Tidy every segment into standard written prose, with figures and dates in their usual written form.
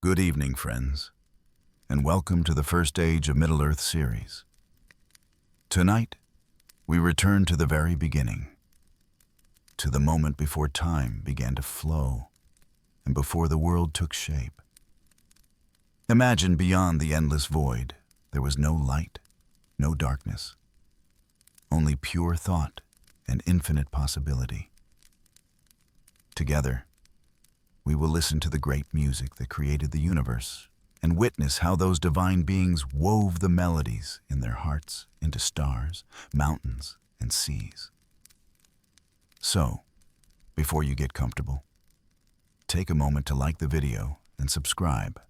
Good evening, friends, and welcome to the First Age of Middle-earth series. Tonight, we return to the very beginning, to the moment before time began to flow and before the world took shape. Imagine beyond the endless void, there was no light, no darkness, only pure thought and infinite possibility. Together, we will listen to the great music that created the universe and witness how those divine beings wove the melodies in their hearts into stars, mountains, and seas. So, before you get comfortable, take a moment to like the video and subscribe,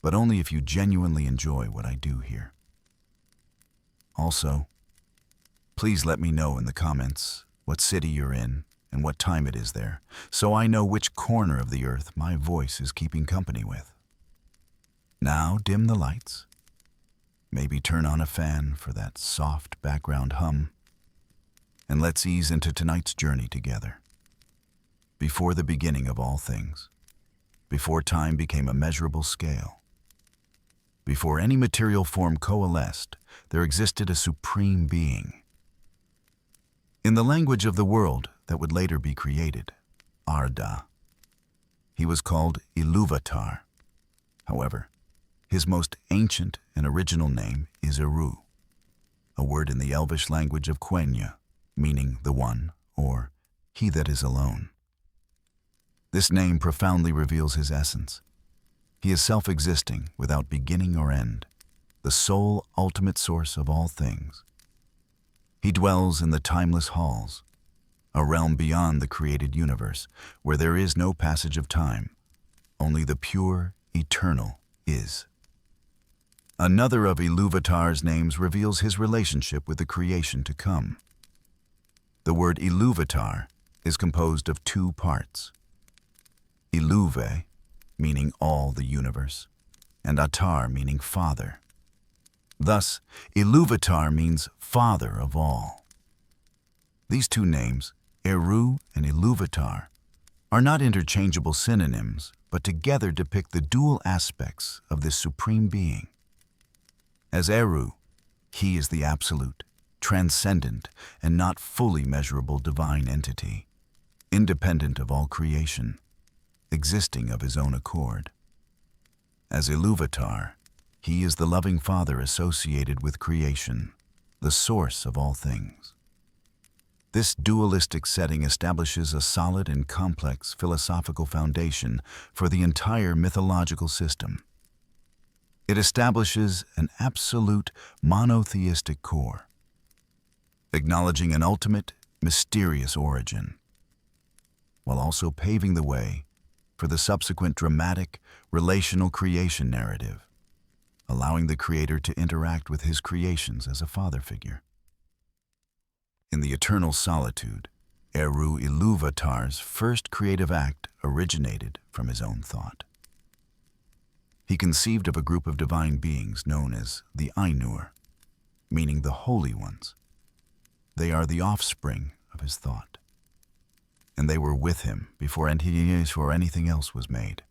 but only if you genuinely enjoy what I do here. Also, please let me know in the comments what city you're in and what time it is there, so I know which corner of the earth my voice is keeping company with. Now dim the lights, maybe turn on a fan for that soft background hum, and let's ease into tonight's journey together. Before the beginning of all things, before time became a measurable scale, before any material form coalesced, there existed a supreme being. In the language of the world that would later be created, Arda, he was called Iluvatar. However, his most ancient and original name is Eru, a word in the Elvish language of Quenya, meaning the one, or he that is alone. This name profoundly reveals his essence. He is self-existing, without beginning or end, the sole ultimate source of all things. He dwells in the timeless halls, a realm beyond the created universe, where there is no passage of time, only the pure, eternal is. Another of Iluvatar's names reveals his relationship with the creation to come. The word Iluvatar is composed of two parts. Iluve, meaning all the universe, and Atar, meaning father. Thus, Iluvatar means father of all. These two names, Eru and Iluvatar, are not interchangeable synonyms, but together depict the dual aspects of this supreme being. As Eru, he is the absolute, transcendent, and not fully measurable divine entity, independent of all creation, existing of his own accord. As Iluvatar, he is the loving Father associated with creation, the source of all things. This dualistic setting establishes a solid and complex philosophical foundation for the entire mythological system. It establishes an absolute monotheistic core, acknowledging an ultimate, mysterious origin, while also paving the way for the subsequent dramatic, relational creation narrative, allowing the creator to interact with his creations as a father figure. In the eternal solitude, Eru Iluvatar's first creative act originated from his own thought. He conceived of a group of divine beings known as the Ainur, meaning the Holy Ones. They are the offspring of his thought, and they were with him before anything else was made.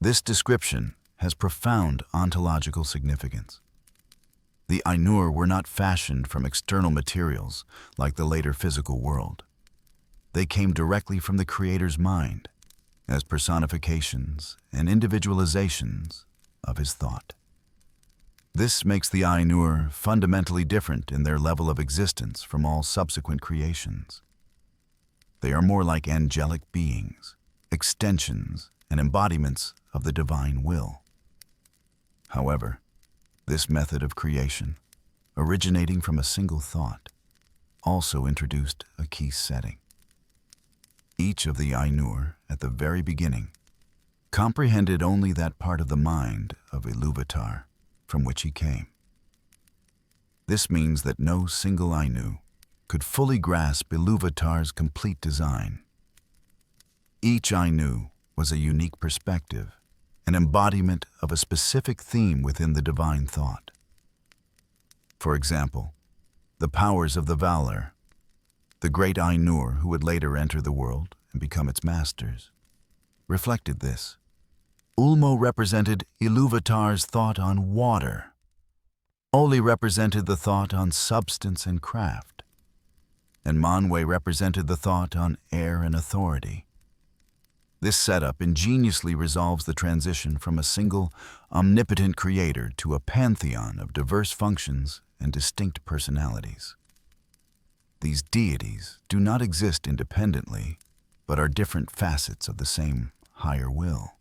This description has profound ontological significance. The Ainur were not fashioned from external materials like the later physical world. They came directly from the Creator's mind as personifications and individualizations of his thought. This makes the Ainur fundamentally different in their level of existence from all subsequent creations. They are more like angelic beings, extensions and embodiments of the divine will. However, this method of creation, originating from a single thought, also introduced a key setting. Each of the Ainur, at the very beginning, comprehended only that part of the mind of Iluvatar from which he came. This means that no single Ainu could fully grasp Iluvatar's complete design. Each Ainu was a unique perspective, an embodiment of a specific theme within the divine thought. For example, the powers of the Valar, the great Ainur who would later enter the world and become its masters, reflected this. Ulmo represented Iluvatar's thought on water. Oli represented the thought on substance and craft, and Manwe represented the thought on air and authority. This setup ingeniously resolves the transition from a single, omnipotent creator to a pantheon of diverse functions and distinct personalities. These deities do not exist independently, but are different facets of the same higher will.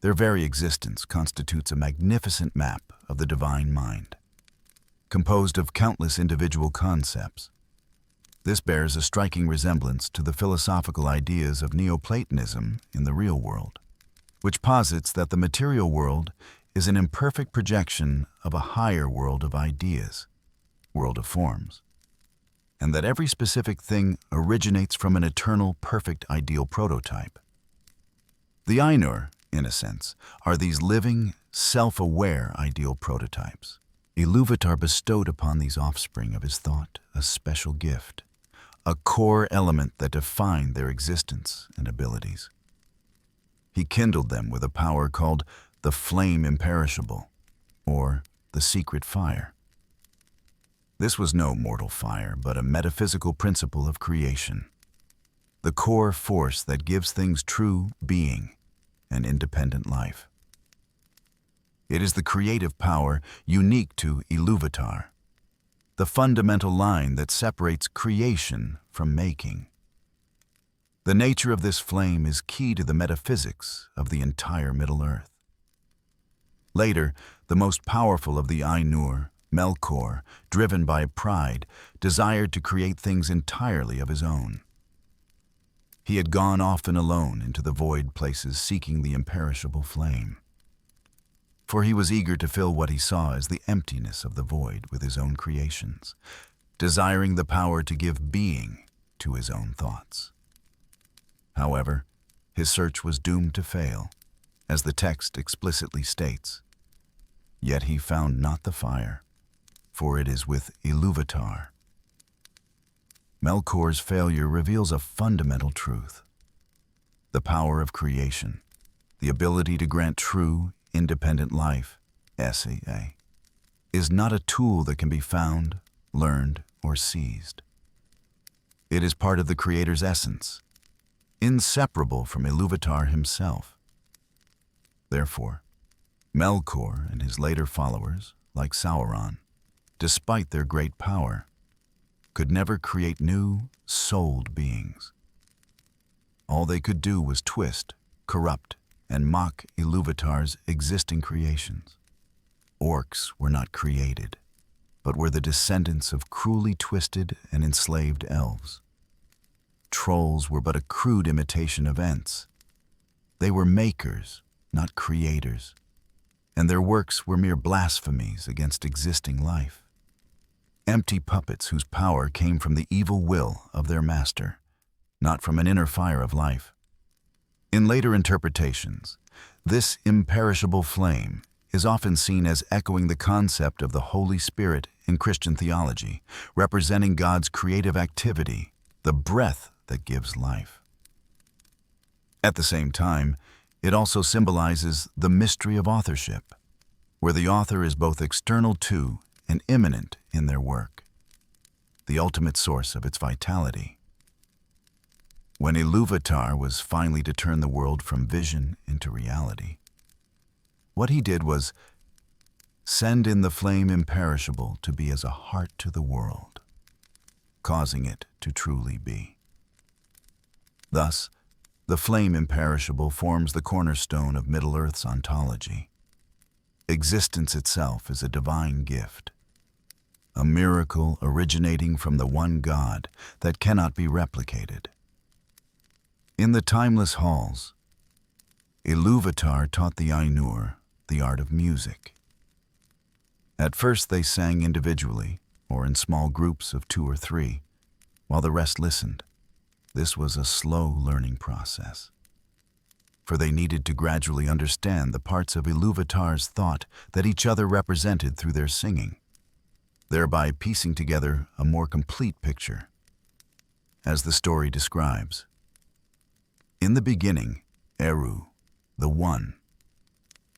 Their very existence constitutes a magnificent map of the divine mind, composed of countless individual concepts. This bears a striking resemblance to the philosophical ideas of Neoplatonism in the real world, which posits that the material world is an imperfect projection of a higher world of ideas, world of forms, and that every specific thing originates from an eternal, perfect ideal prototype. The Ainur, in a sense, are these living, self-aware ideal prototypes. Iluvatar bestowed upon these offspring of his thought a special gift, a core element that defined their existence and abilities. He kindled them with a power called the flame imperishable, or the secret fire. This was no mortal fire, but a metaphysical principle of creation, the core force that gives things true being and independent life. It is the creative power unique to Iluvatar, the fundamental line that separates creation from making. The nature of this flame is key to the metaphysics of the entire Middle-earth. Later, the most powerful of the Ainur, Melkor, driven by pride, desired to create things entirely of his own. He had gone often alone into the void places seeking the imperishable flame, for he was eager to fill what he saw as the emptiness of the void with his own creations, desiring the power to give being to his own thoughts. However, his search was doomed to fail, as the text explicitly states. Yet he found not the fire, for it is with Iluvatar. Melkor's failure reveals a fundamental truth. The power of creation, the ability to grant true, independent life, SEA, is not a tool that can be found, learned, or seized. It is part of the Creator's essence, inseparable from Iluvatar himself. Therefore, Melkor and his later followers, like Sauron, despite their great power, could never create new, souled beings. All they could do was twist, corrupt, and mock Iluvatar's existing creations. Orcs were not created, but were the descendants of cruelly twisted and enslaved elves. Trolls were but a crude imitation of Ents. They were makers, not creators, and their works were mere blasphemies against existing life. Empty puppets whose power came from the evil will of their master, not from an inner fire of life. In later interpretations, this imperishable flame is often seen as echoing the concept of the Holy Spirit in Christian theology, representing God's creative activity, the breath that gives life. At the same time, it also symbolizes the mystery of authorship, where the author is both external to and immanent in their work, the ultimate source of its vitality. When Iluvatar was finally to turn the world from vision into reality, what he did was send in the flame imperishable to be as a heart to the world, causing it to truly be. Thus, the flame imperishable forms the cornerstone of Middle-earth's ontology. Existence itself is a divine gift, a miracle originating from the one God that cannot be replicated. In the timeless halls, Iluvatar taught the Ainur the art of music. At first they sang individually, or in small groups of 2 or 3, while the rest listened. This was a slow learning process, for they needed to gradually understand the parts of Iluvatar's thought that each other represented through their singing, thereby piecing together a more complete picture. As the story describes, in the beginning, Eru, the One,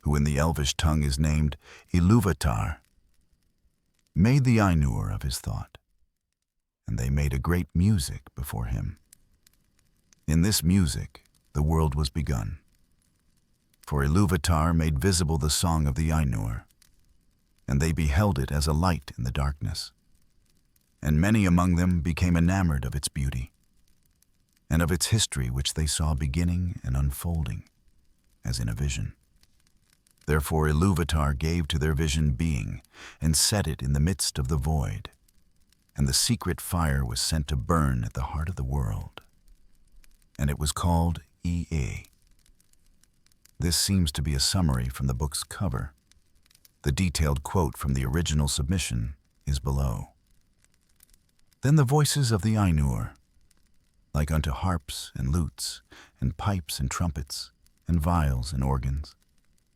who in the Elvish tongue is named Ilúvatar, made the Ainur of his thought, and they made a great music before him. In this music the world was begun, for Ilúvatar made visible the song of the Ainur, and they beheld it as a light in the darkness, and many among them became enamored of its beauty, and of its history which they saw beginning and unfolding, as in a vision. Therefore Ilúvatar gave to their vision being, and set it in the midst of the void, and the secret fire was sent to burn at the heart of the world, and it was called Ea. This seems to be a summary from the book's cover. The detailed quote from the original submission is below. Then the voices of the Ainur, like unto harps and lutes, and pipes and trumpets, and viols and organs,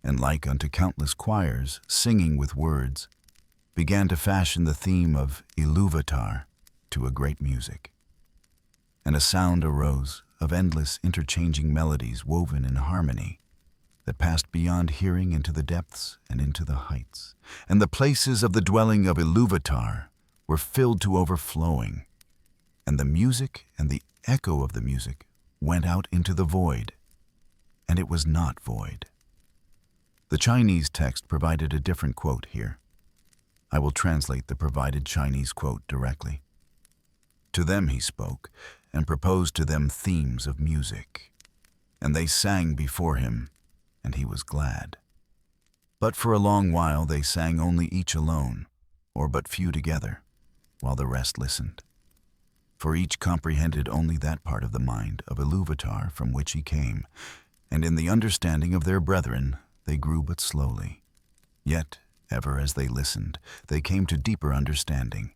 and like unto countless choirs singing with words, began to fashion the theme of Ilúvatar to a great music. And a sound arose of endless interchanging melodies woven in harmony that passed beyond hearing into the depths and into the heights. And the places of the dwelling of Ilúvatar were filled to overflowing, and the music and the echo of the music went out into the void, and it was not void. The Chinese text provided a different quote here. I will translate the provided Chinese quote directly. To them he spoke, and proposed to them themes of music, and they sang before him, and he was glad. But for a long while they sang only each alone, or but few together, while the rest listened. For each comprehended only that part of the mind of Ilúvatar from which he came, and in the understanding of their brethren they grew but slowly. Yet, ever as they listened, they came to deeper understanding,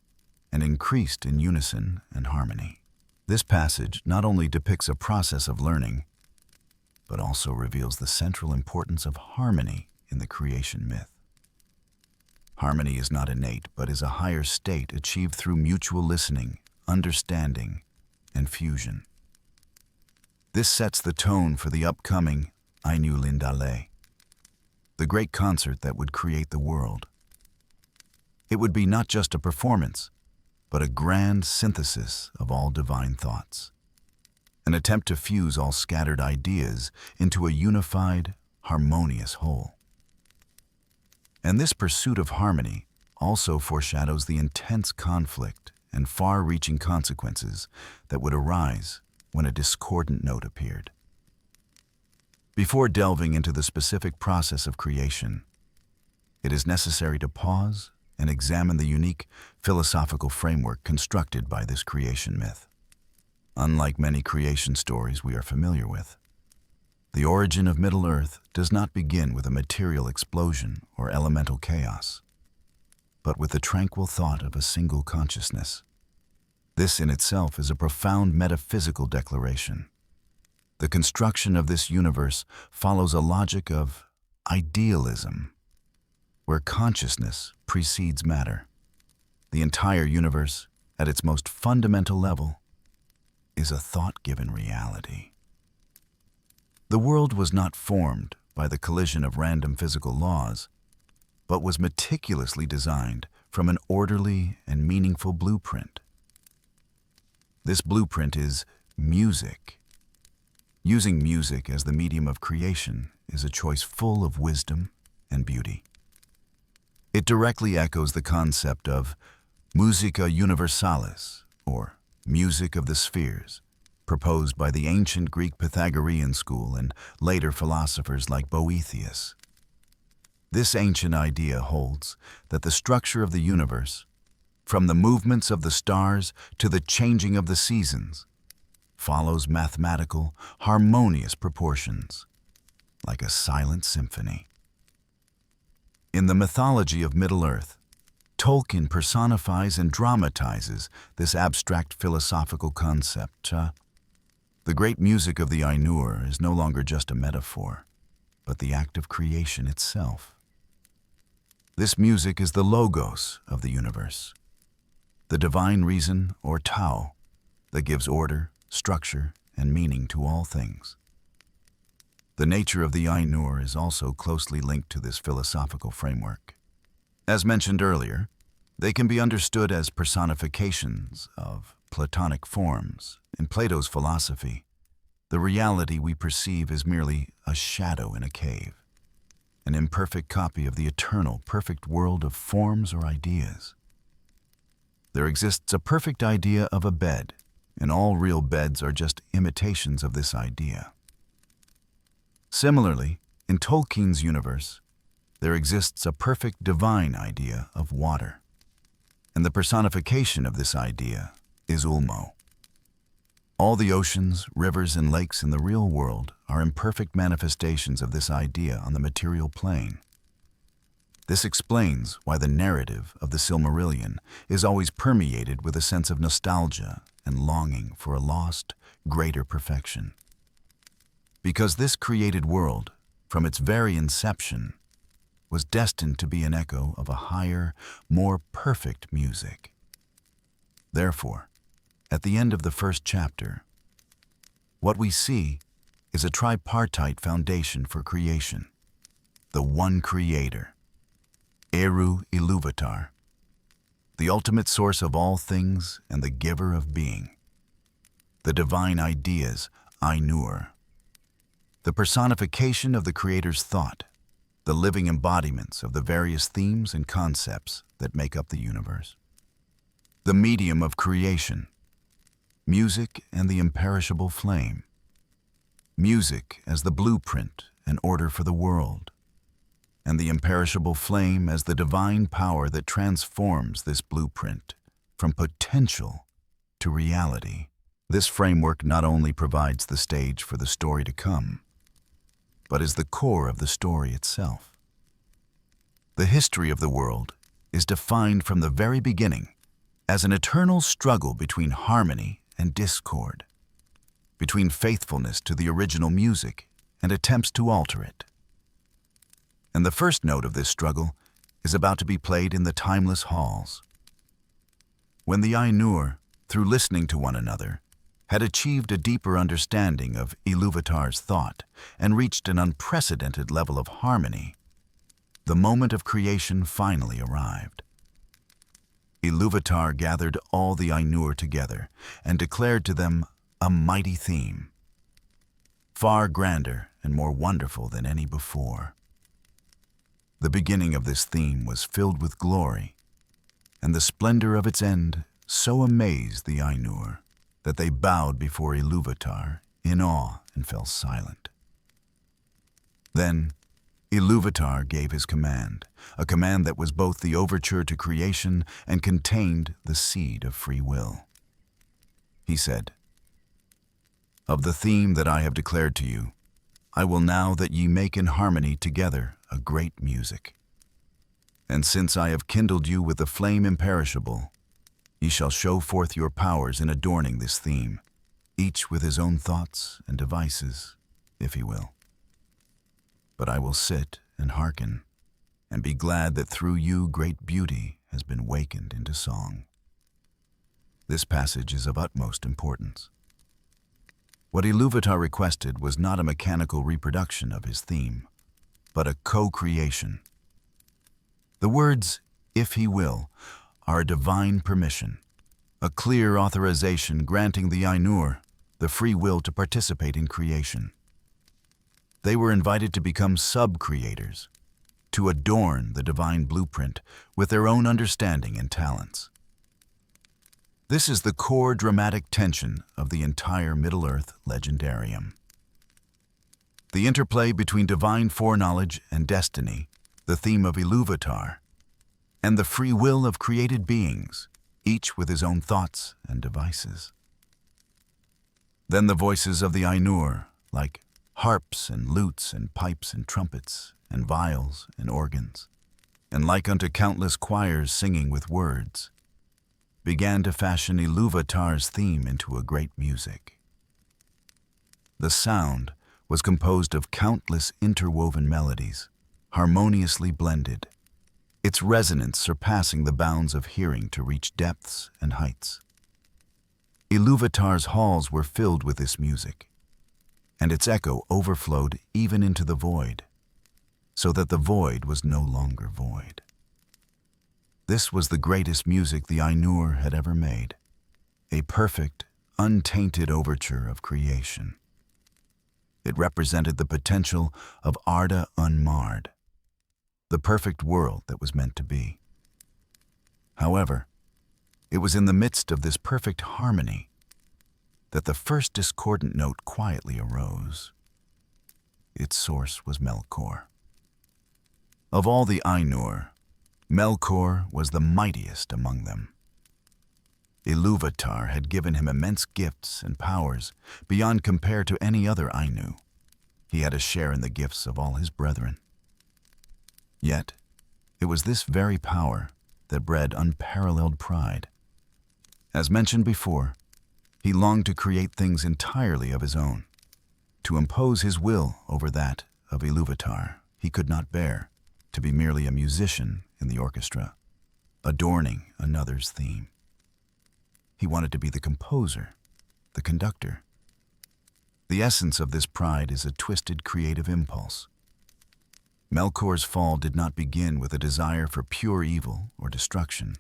and increased in unison and harmony. This passage not only depicts a process of learning, but also reveals the central importance of harmony in the creation myth. Harmony is not innate, but is a higher state achieved through mutual listening, understanding, and fusion. This sets the tone for the upcoming Ainu Lindale, the great concert that would create the world. It would be not just a performance, but a grand synthesis of all divine thoughts, an attempt to fuse all scattered ideas into a unified, harmonious whole. And this pursuit of harmony also foreshadows the intense conflict and far-reaching consequences that would arise when a discordant note appeared. Before delving into the specific process of creation, it is necessary to pause and examine the unique philosophical framework constructed by this creation myth. Unlike many creation stories we are familiar with, the origin of Middle-earth does not begin with a material explosion or elemental chaos, but with the tranquil thought of a single consciousness. This in itself is a profound metaphysical declaration. The construction of this universe follows a logic of idealism, where consciousness precedes matter. The entire universe, at its most fundamental level, is a thought-given reality. The world was not formed by the collision of random physical laws, but was meticulously designed from an orderly and meaningful blueprint. This blueprint is music. Using music as the medium of creation is a choice full of wisdom and beauty. It directly echoes the concept of musica universalis, or music of the spheres, proposed by the ancient Greek Pythagorean school and later philosophers like Boethius. This ancient idea holds that the structure of the universe, from the movements of the stars to the changing of the seasons, follows mathematical, harmonious proportions, like a silent symphony. In the mythology of Middle-earth, Tolkien personifies and dramatizes this abstract philosophical concept. The great music of the Ainur is no longer just a metaphor, but the act of creation itself. This music is the logos of the universe, the divine reason, or Tao, that gives order, structure, and meaning to all things. The nature of the Ainur is also closely linked to this philosophical framework. As mentioned earlier, they can be understood as personifications of Platonic forms. In Plato's philosophy, the reality we perceive is merely a shadow in a cave, an imperfect copy of the eternal, perfect world of forms or ideas. There exists a perfect idea of a bed, and all real beds are just imitations of this idea. Similarly, in Tolkien's universe, there exists a perfect divine idea of water, and the personification of this idea is Ulmo. All the oceans, rivers, and lakes in the real world are imperfect manifestations of this idea on the material plane. This explains why the narrative of the Silmarillion is always permeated with a sense of nostalgia and longing for a lost, greater perfection. Because this created world, from its very inception, was destined to be an echo of a higher, more perfect music. Therefore, at the end of the first chapter, what we see is a tripartite foundation for creation, the one creator, Eru Ilúvatar, the ultimate source of all things and the giver of being, the divine ideas, Ainur, the personification of the creator's thought, the living embodiments of the various themes and concepts that make up the universe, the medium of creation, music and the imperishable flame, music as the blueprint and order for the world, and the imperishable flame as the divine power that transforms this blueprint from potential to reality. This framework not only provides the stage for the story to come, but is the core of the story itself. The history of the world is defined from the very beginning as an eternal struggle between harmony and discord, between faithfulness to the original music and attempts to alter it. And the first note of this struggle is about to be played in the timeless halls. When the Ainur, through listening to one another, had achieved a deeper understanding of Ilúvatar's thought and reached an unprecedented level of harmony, the moment of creation finally arrived. Ilúvatar gathered all the Ainur together and declared to them a mighty theme, far grander and more wonderful than any before. The beginning of this theme was filled with glory, and the splendor of its end so amazed the Ainur that they bowed before Ilúvatar in awe and fell silent. Then Ilúvatar gave his command, a command that was both the overture to creation and contained the seed of free will. He said, "Of the theme that I have declared to you, I will now that ye make in harmony together a great music. And since I have kindled you with the flame imperishable, ye shall show forth your powers in adorning this theme, each with his own thoughts and devices, if he will. But I will sit and hearken, and be glad that through you great beauty has been wakened into song." This passage is of utmost importance. What Ilúvatar requested was not a mechanical reproduction of his theme, but a co-creation. The words, "if he will," are a divine permission, a clear authorization granting the Ainur the free will to participate in creation. They were invited to become sub-creators, to adorn the divine blueprint with their own understanding and talents. This is the core dramatic tension of the entire Middle-earth legendarium. The interplay between divine foreknowledge and destiny, the theme of Ilúvatar, and the free will of created beings, each with his own thoughts and devices. Then the voices of the Ainur, like harps and lutes and pipes and trumpets and viols and organs, and like unto countless choirs singing with words, began to fashion Ilúvatar's theme into a great music. The sound was composed of countless interwoven melodies, harmoniously blended, its resonance surpassing the bounds of hearing to reach depths and heights. Ilúvatar's halls were filled with this music, and its echo overflowed even into the void, so that the void was no longer void. This was the greatest music the Ainur had ever made, a perfect, untainted overture of creation. It represented the potential of Arda unmarred, the perfect world that was meant to be. However, it was in the midst of this perfect harmony that the first discordant note quietly arose. Its source was Melkor. Of all the Ainur, Melkor was the mightiest among them. Ilúvatar had given him immense gifts and powers beyond compare to any other Ainu. He had a share in the gifts of all his brethren. Yet, it was this very power that bred unparalleled pride. As mentioned before, he longed to create things entirely of his own. To impose his will over that of Ilúvatar he could not bear, to be merely a musician in the orchestra, adorning another's theme. He wanted to be the composer, the conductor. The essence of this pride is a twisted creative impulse. Melkor's fall did not begin with a desire for pure evil or destruction,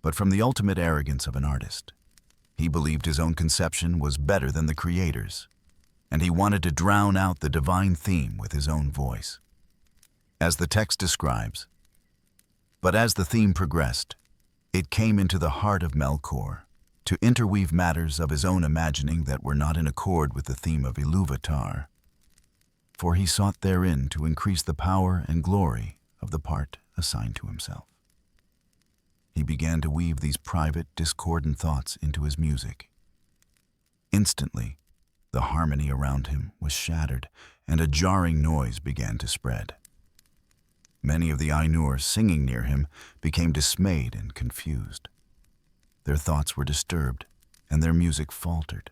but from the ultimate arrogance of an artist. He believed his own conception was better than the creator's, and he wanted to drown out the divine theme with his own voice. As the text describes, but as the theme progressed, it came into the heart of Melkor to interweave matters of his own imagining that were not in accord with the theme of Ilúvatar, for he sought therein to increase the power and glory of the part assigned to himself. He began to weave these private, discordant thoughts into his music. Instantly, the harmony around him was shattered, and a jarring noise began to spread. Many of the Ainur singing near him became dismayed and confused. Their thoughts were disturbed, and their music faltered.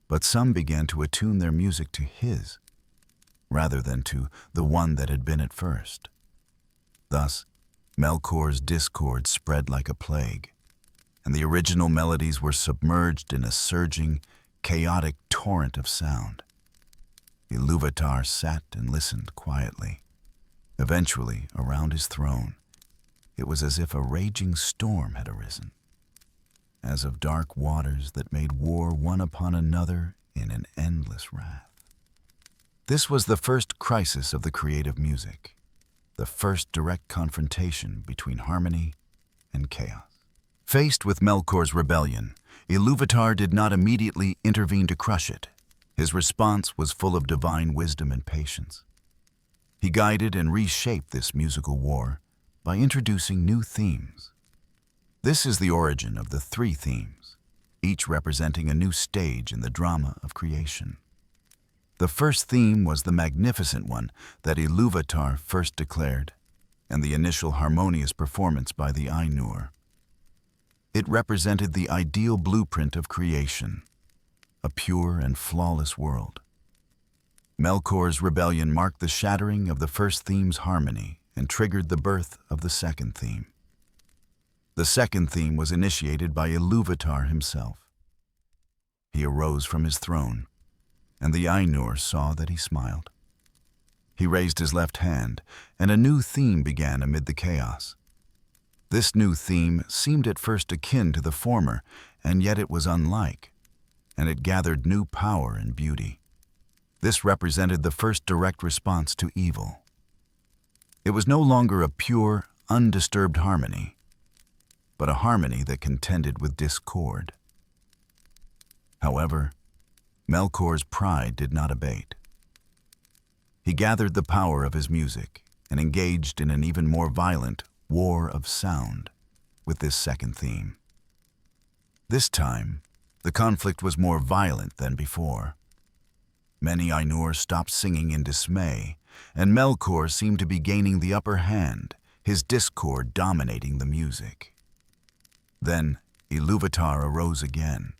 But some began to attune their music to his, rather than to the one that had been at first. Thus, Melkor's discord spread like a plague, and the original melodies were submerged in a surging, chaotic torrent of sound. Ilúvatar sat and listened quietly. Eventually, around his throne, it was as if a raging storm had arisen, as of dark waters that made war one upon another in an endless wrath. This was the first crisis of the creative music, the first direct confrontation between harmony and chaos. Faced with Melkor's rebellion, Ilúvatar did not immediately intervene to crush it. His response was full of divine wisdom and patience. He guided and reshaped this musical war by introducing new themes. This is the origin of the three themes, each representing a new stage in the drama of creation. The first theme was the magnificent one that Ilúvatar first declared, and the initial harmonious performance by the Ainur. It represented the ideal blueprint of creation, a pure and flawless world. Melkor's rebellion marked the shattering of the first theme's harmony and triggered the birth of the second theme. The second theme was initiated by Ilúvatar himself. He arose from his throne, and the Ainur saw that he smiled. He raised his left hand, and a new theme began amid the chaos. This new theme seemed at first akin to the former, and yet it was unlike, and it gathered new power and beauty. This represented the first direct response to evil. It was no longer a pure, undisturbed harmony, but a harmony that contended with discord. However, Melkor's pride did not abate. He gathered the power of his music and engaged in an even more violent war of sound with this second theme. This time, the conflict was more violent than before. Many Ainur stopped singing in dismay, and Melkor seemed to be gaining the upper hand, his discord dominating the music. Then Ilúvatar arose again.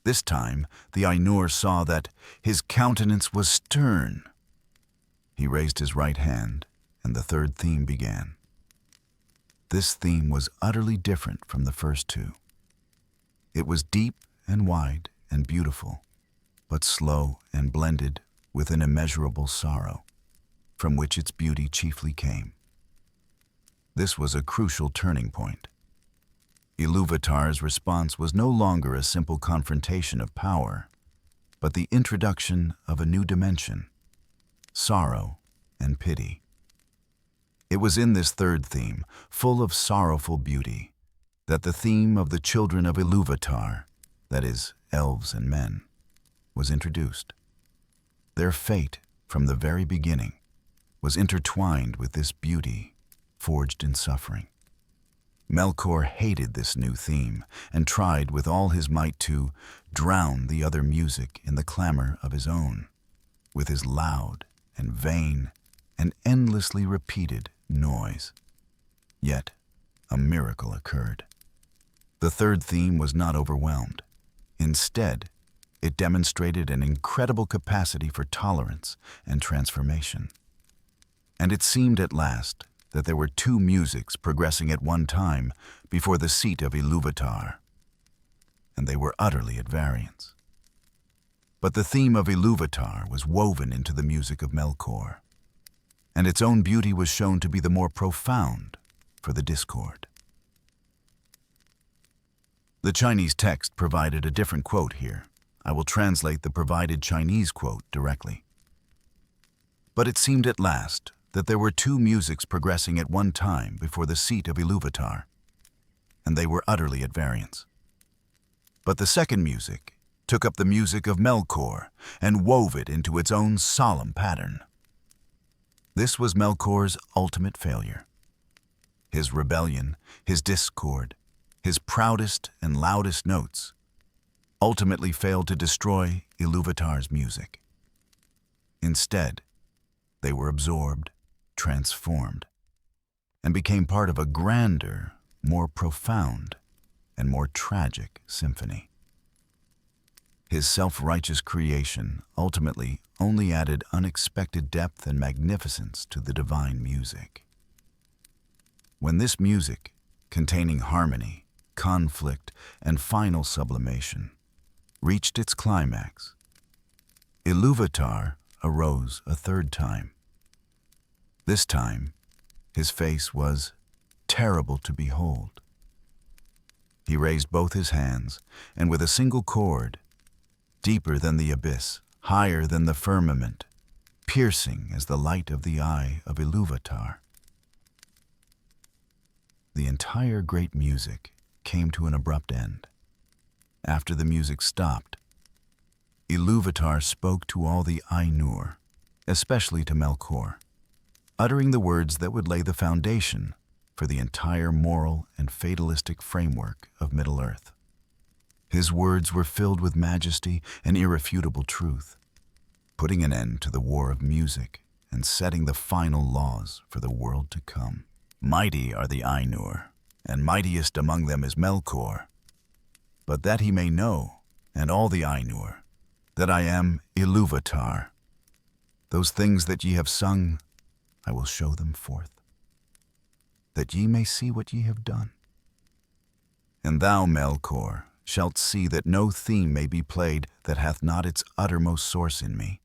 This time, the Ainur saw that his countenance was stern. He raised his right hand, and the third theme began. This theme was utterly different from the first two. It was deep and wide and beautiful, but slow and blended with an immeasurable sorrow, from which its beauty chiefly came. This was a crucial turning point. Ilúvatar's response was no longer a simple confrontation of power, but the introduction of a new dimension, sorrow and pity. It was in this third theme, full of sorrowful beauty, that the theme of the children of Ilúvatar, that is, elves and men, was introduced. Their fate, from the very beginning, was intertwined with this beauty forged in suffering. Melkor hated this new theme and tried with all his might to drown the other music in the clamor of his own, with his loud and vain and endlessly repeated noise. Yet, a miracle occurred. The third theme was not overwhelmed. Instead, it demonstrated an incredible capacity for tolerance and transformation. And it seemed at last that there were two musics progressing at one time before the seat of Ilúvatar, and they were utterly at variance. But the theme of Ilúvatar was woven into the music of Melkor, and its own beauty was shown to be the more profound for the discord. The Chinese text provided a different quote here. I will translate the provided Chinese quote directly. But it seemed at last that there were two musics progressing at one time before the seat of Ilúvatar, and they were utterly at variance. But the second music took up the music of Melkor and wove it into its own solemn pattern. This was Melkor's ultimate failure. His rebellion, his discord, his proudest and loudest notes ultimately failed to destroy Ilúvatar's music. Instead, they were absorbed, transformed, and became part of a grander, more profound, and more tragic symphony. His self-righteous creation ultimately only added unexpected depth and magnificence to the divine music. When this music, containing harmony, conflict, and final sublimation, reached its climax, Ilúvatar arose a third time. This time, his face was terrible to behold. He raised both his hands, and with a single chord, deeper than the abyss, higher than the firmament, piercing as the light of the eye of Ilúvatar, the entire great music came to an abrupt end. After the music stopped, Ilúvatar spoke to all the Ainur, especially to Melkor, uttering the words that would lay the foundation for the entire moral and fatalistic framework of Middle-earth. His words were filled with majesty and irrefutable truth, putting an end to the war of music and setting the final laws for the world to come. Mighty are the Ainur, and mightiest among them is Melkor. But that he may know, and all the Ainur, that I am Ilúvatar. Those things that ye have sung, I will show them forth, that ye may see what ye have done. And thou, Melkor, shalt see that no theme may be played that hath not its uttermost source in me,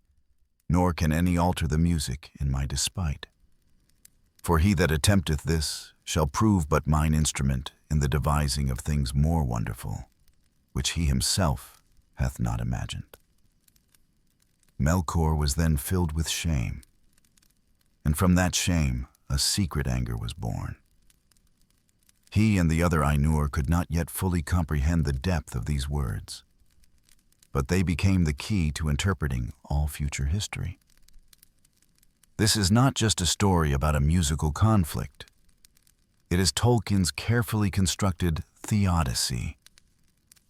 nor can any alter the music in my despite. For he that attempteth this shall prove but mine instrument in the devising of things more wonderful, which he himself hath not imagined. Melkor was then filled with shame, and from that shame a secret anger was born. He and the other Ainur could not yet fully comprehend the depth of these words, but they became the key to interpreting all future history. This is not just a story about a musical conflict. It is Tolkien's carefully constructed theodicy,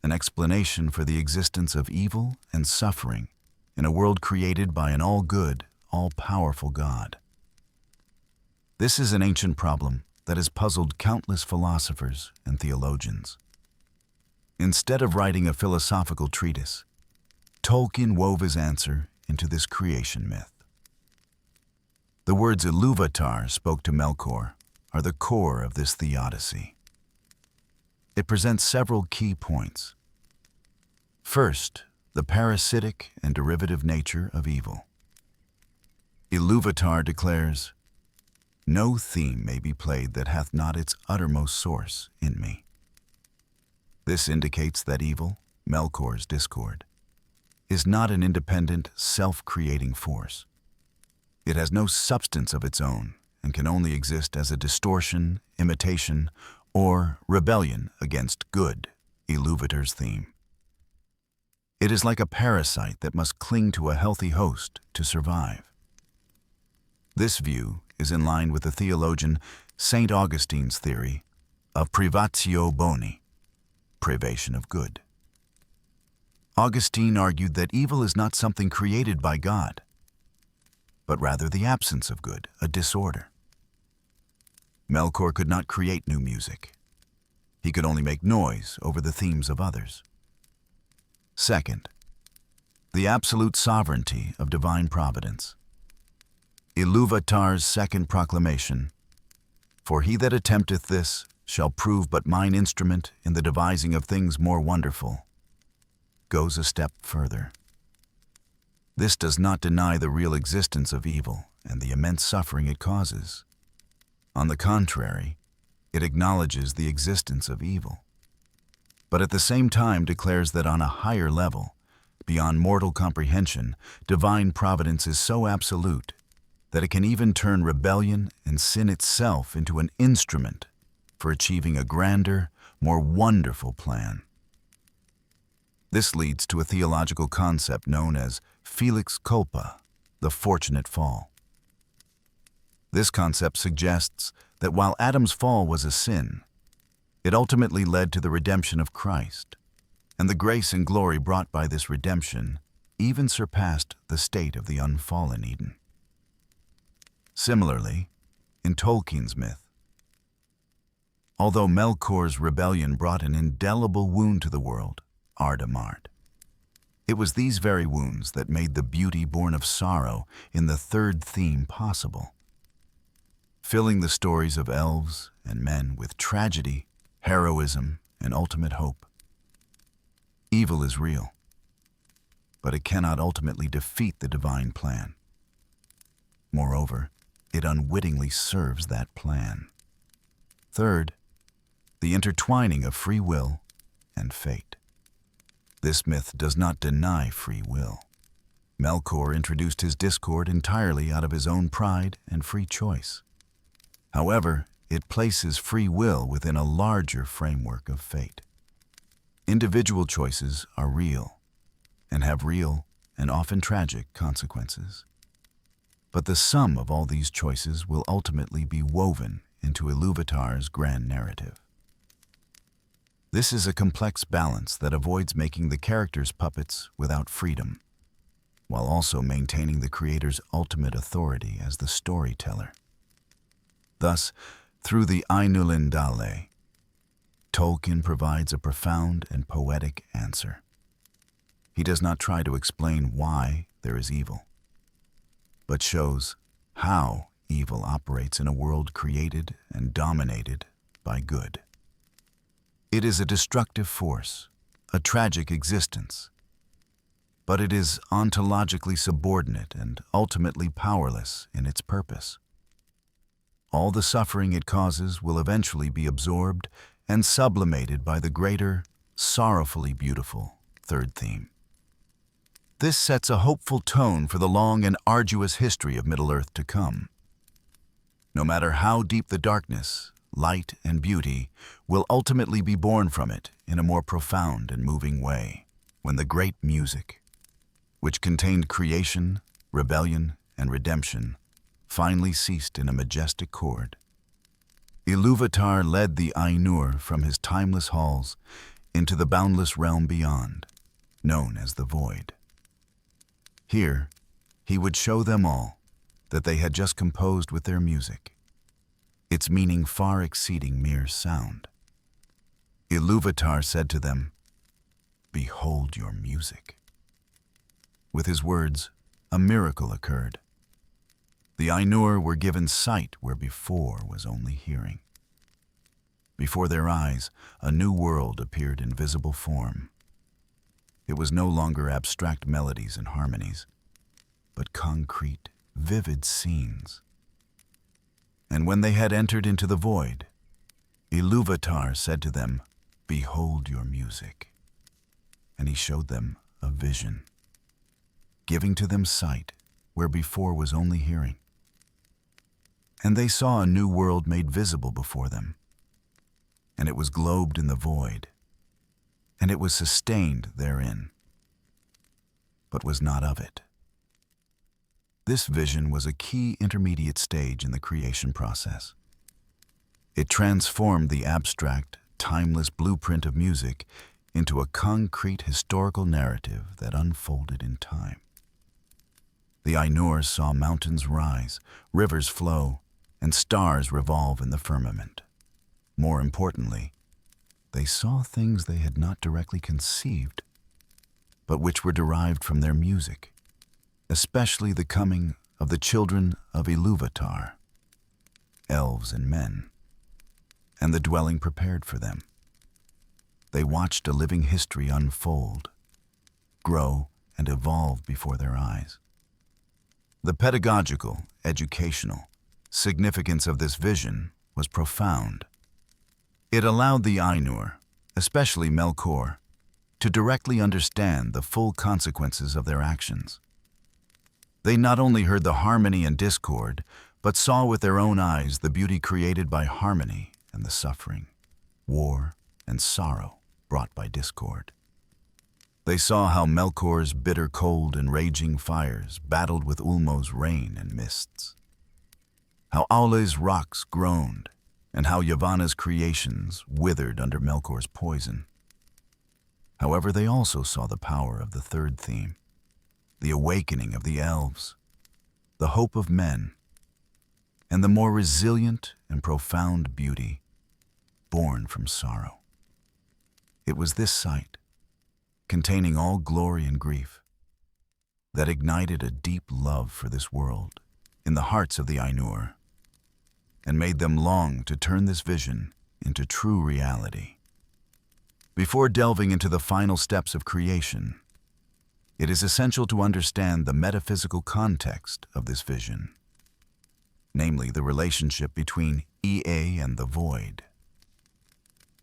an explanation for the existence of evil and suffering in a world created by an all-good, all-powerful God. This is an ancient problem that has puzzled countless philosophers and theologians. Instead of writing a philosophical treatise, Tolkien wove his answer into this creation myth. The words Ilúvatar spoke to Melkor are the core of this theodicy. It presents several key points. First, the parasitic and derivative nature of evil. Iluvatar declares, "No theme may be played that hath not its uttermost source in me." This indicates that evil, Melkor's discord, is not an independent, self-creating force. It has no substance of its own and can only exist as a distortion, imitation, or rebellion against good, Iluvatar's theme. It is like a parasite that must cling to a healthy host to survive. This view is in line with the theologian St. Augustine's theory of privatio boni, privation of good. Augustine argued that evil is not something created by God, but rather the absence of good, a disorder. Melkor could not create new music. He could only make noise over the themes of others. Second, the absolute sovereignty of divine providence. Iluvatar's second proclamation, "For he that attempteth this shall prove but mine instrument in the devising of things more wonderful," goes a step further. This does not deny the real existence of evil and the immense suffering it causes. On the contrary, it acknowledges the existence of evil, but at the same time declares that on a higher level, beyond mortal comprehension, divine providence is so absolute that it can even turn rebellion and sin itself into an instrument for achieving a grander, more wonderful plan. This leads to a theological concept known as felix culpa, the fortunate fall. This concept suggests that while Adam's fall was a sin, it ultimately led to the redemption of Christ, and the grace and glory brought by this redemption even surpassed the state of the unfallen Eden. Similarly, in Tolkien's myth, although Melkor's rebellion brought an indelible wound to the world, Ardamard, it was these very wounds that made the beauty born of sorrow in the third theme possible, filling the stories of elves and men with tragedy, heroism, and ultimate hope. Evil is real, but it cannot ultimately defeat the divine plan. Moreover, it unwittingly serves that plan. Third, the intertwining of free will and fate. This myth does not deny free will. Melkor introduced his discord entirely out of his own pride and free choice. However, it places free will within a larger framework of fate. Individual choices are real and have real and often tragic consequences. But the sum of all these choices will ultimately be woven into Iluvatar's grand narrative. This is a complex balance that avoids making the characters puppets without freedom, while also maintaining the creator's ultimate authority as the storyteller. Thus, through the Ainulin Dale, Tolkien provides a profound and poetic answer. He does not try to explain why there is evil, but shows how evil operates in a world created and dominated by good. It is a destructive force, a tragic existence, but it is ontologically subordinate and ultimately powerless in its purpose. All the suffering it causes will eventually be absorbed and sublimated by the greater, sorrowfully beautiful third theme. This sets a hopeful tone for the long and arduous history of Middle-earth to come. No matter how deep the darkness, light and beauty will ultimately be born from it in a more profound and moving way, when the great music, which contained creation, rebellion, and redemption, finally ceased in a majestic chord. Iluvatar led the Ainur from his timeless halls into the boundless realm beyond, known as the Void. Here, he would show them all that they had just composed with their music, its meaning far exceeding mere sound. Iluvatar said to them, "Behold your music." With his words, a miracle occurred. The Ainur were given sight where before was only hearing. Before their eyes, a new world appeared in visible form. It was no longer abstract melodies and harmonies, but concrete, vivid scenes. And when they had entered into the void, Iluvatar said to them, "Behold your music." And he showed them a vision, giving to them sight where before was only hearing. And they saw a new world made visible before them, and it was globed in the void, and it was sustained therein, but was not of it. This vision was a key intermediate stage in the creation process. It transformed the abstract, timeless blueprint of music into a concrete historical narrative that unfolded in time. The Ainur saw mountains rise, rivers flow, and stars revolve in the firmament. More importantly, they saw things they had not directly conceived, but which were derived from their music, especially the coming of the children of Iluvatar, elves and men, and the dwelling prepared for them. They watched a living history unfold, grow, and evolve before their eyes. The pedagogical, educational significance of this vision was profound. It allowed the Ainur, especially Melkor, to directly understand the full consequences of their actions. They not only heard the harmony and discord, but saw with their own eyes the beauty created by harmony and the suffering, war, and sorrow brought by discord. They saw how Melkor's bitter cold and raging fires battled with Ulmo's rain and mists, how Aule's rocks groaned, and how Yavanna's creations withered under Melkor's poison. However, they also saw the power of the third theme, the awakening of the elves, the hope of men, and the more resilient and profound beauty born from sorrow. It was this sight, containing all glory and grief, that ignited a deep love for this world in the hearts of the Ainur, and made them long to turn this vision into true reality. Before delving into the final steps of creation, it is essential to understand the metaphysical context of this vision, namely the relationship between Ea and the void.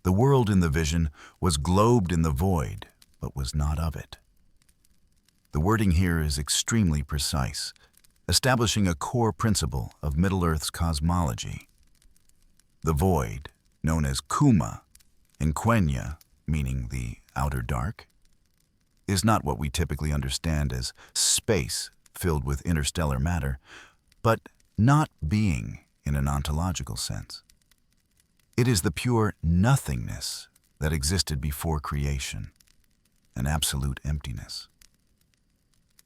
The world in the vision was globed in the void, but was not of it. The wording here is extremely precise, establishing a core principle of Middle-earth's cosmology. The void, known as Kuma, in Quenya, meaning the outer dark, is not what we typically understand as space filled with interstellar matter, but not being in an ontological sense. It is the pure nothingness that existed before creation, an absolute emptiness.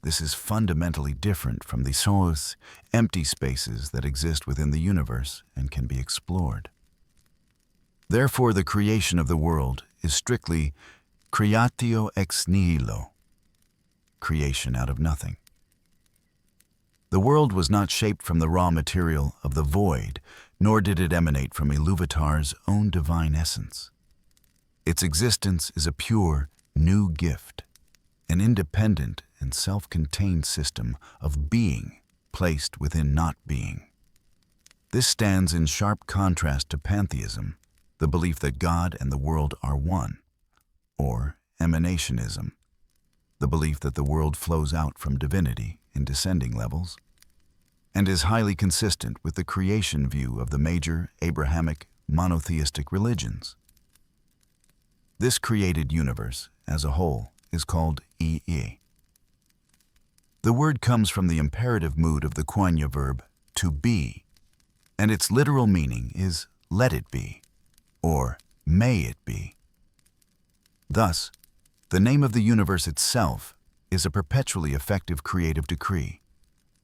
This is fundamentally different from the source, empty spaces that exist within the universe and can be explored. Therefore, the creation of the world is strictly creatio ex nihilo, creation out of nothing. The world was not shaped from the raw material of the void, nor did it emanate from Iluvatar's own divine essence. Its existence is a pure, new gift, an independent and self-contained system of being placed within not being. This stands in sharp contrast to pantheism, the belief that God and the world are one, or emanationism, the belief that the world flows out from divinity in descending levels, and is highly consistent with the creation view of the major Abrahamic monotheistic religions. This created universe, as a whole, is called Ea. The word comes from the imperative mood of the Quenya verb to be, and its literal meaning is let it be, or may it be. Thus, the name of the universe itself is a perpetually effective creative decree,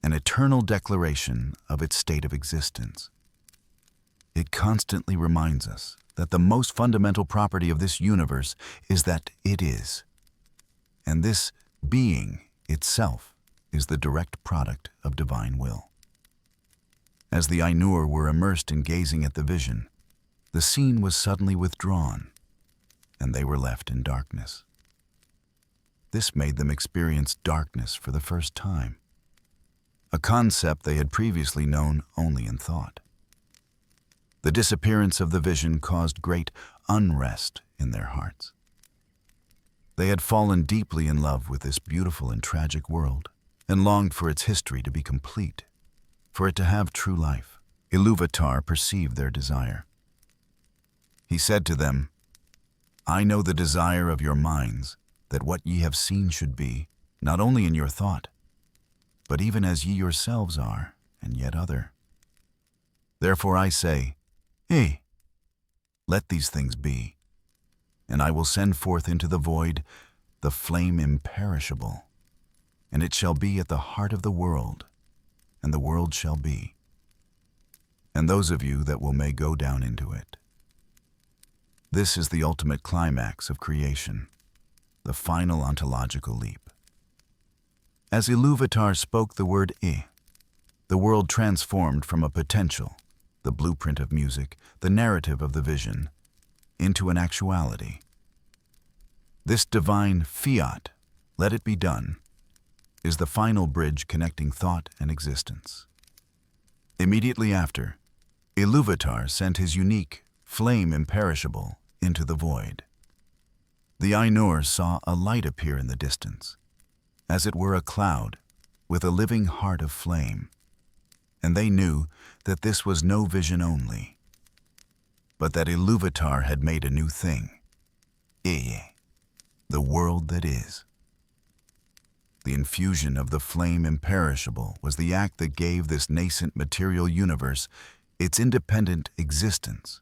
an eternal declaration of its state of existence. It constantly reminds us that the most fundamental property of this universe is that it is, and this being itself is the direct product of divine will. As the Ainur were immersed in gazing at the vision, the scene was suddenly withdrawn, and they were left in darkness. This made them experience darkness for the first time, a concept they had previously known only in thought. The disappearance of the vision caused great unrest in their hearts. They had fallen deeply in love with this beautiful and tragic world, and longed for its history to be complete, for it to have true life. Ilúvatar perceived their desire. He said to them, "I know the desire of your minds, that what ye have seen should be, not only in your thought, but even as ye yourselves are, and yet other. Therefore I say, let these things be, and I will send forth into the void the flame imperishable, and it shall be at the heart of the world, and the world shall be, and those of you that will may go down into it." This is the ultimate climax of creation, the final ontological leap. As Ilúvatar spoke the word the world transformed from a potential, the blueprint of music, the narrative of the vision, into an actuality. This divine fiat, let it be done, is the final bridge connecting thought and existence. Immediately after, Ilúvatar sent his unique flame imperishable into the void. The Ainur saw a light appear in the distance, as it were a cloud with a living heart of flame, and they knew that this was no vision only, but that Ilúvatar had made a new thing, the world that is. The infusion of the flame imperishable was the act that gave this nascent material universe its independent existence.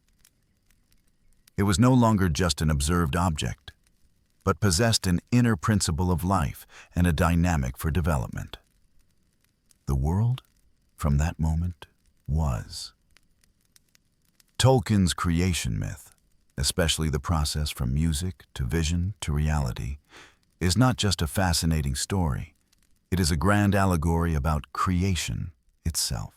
It was no longer just an observed object, but possessed an inner principle of life and a dynamic for development. The world, from that moment, was. Tolkien's creation myth, especially the process from music to vision to reality, is not just a fascinating story. It is a grand allegory about creation itself.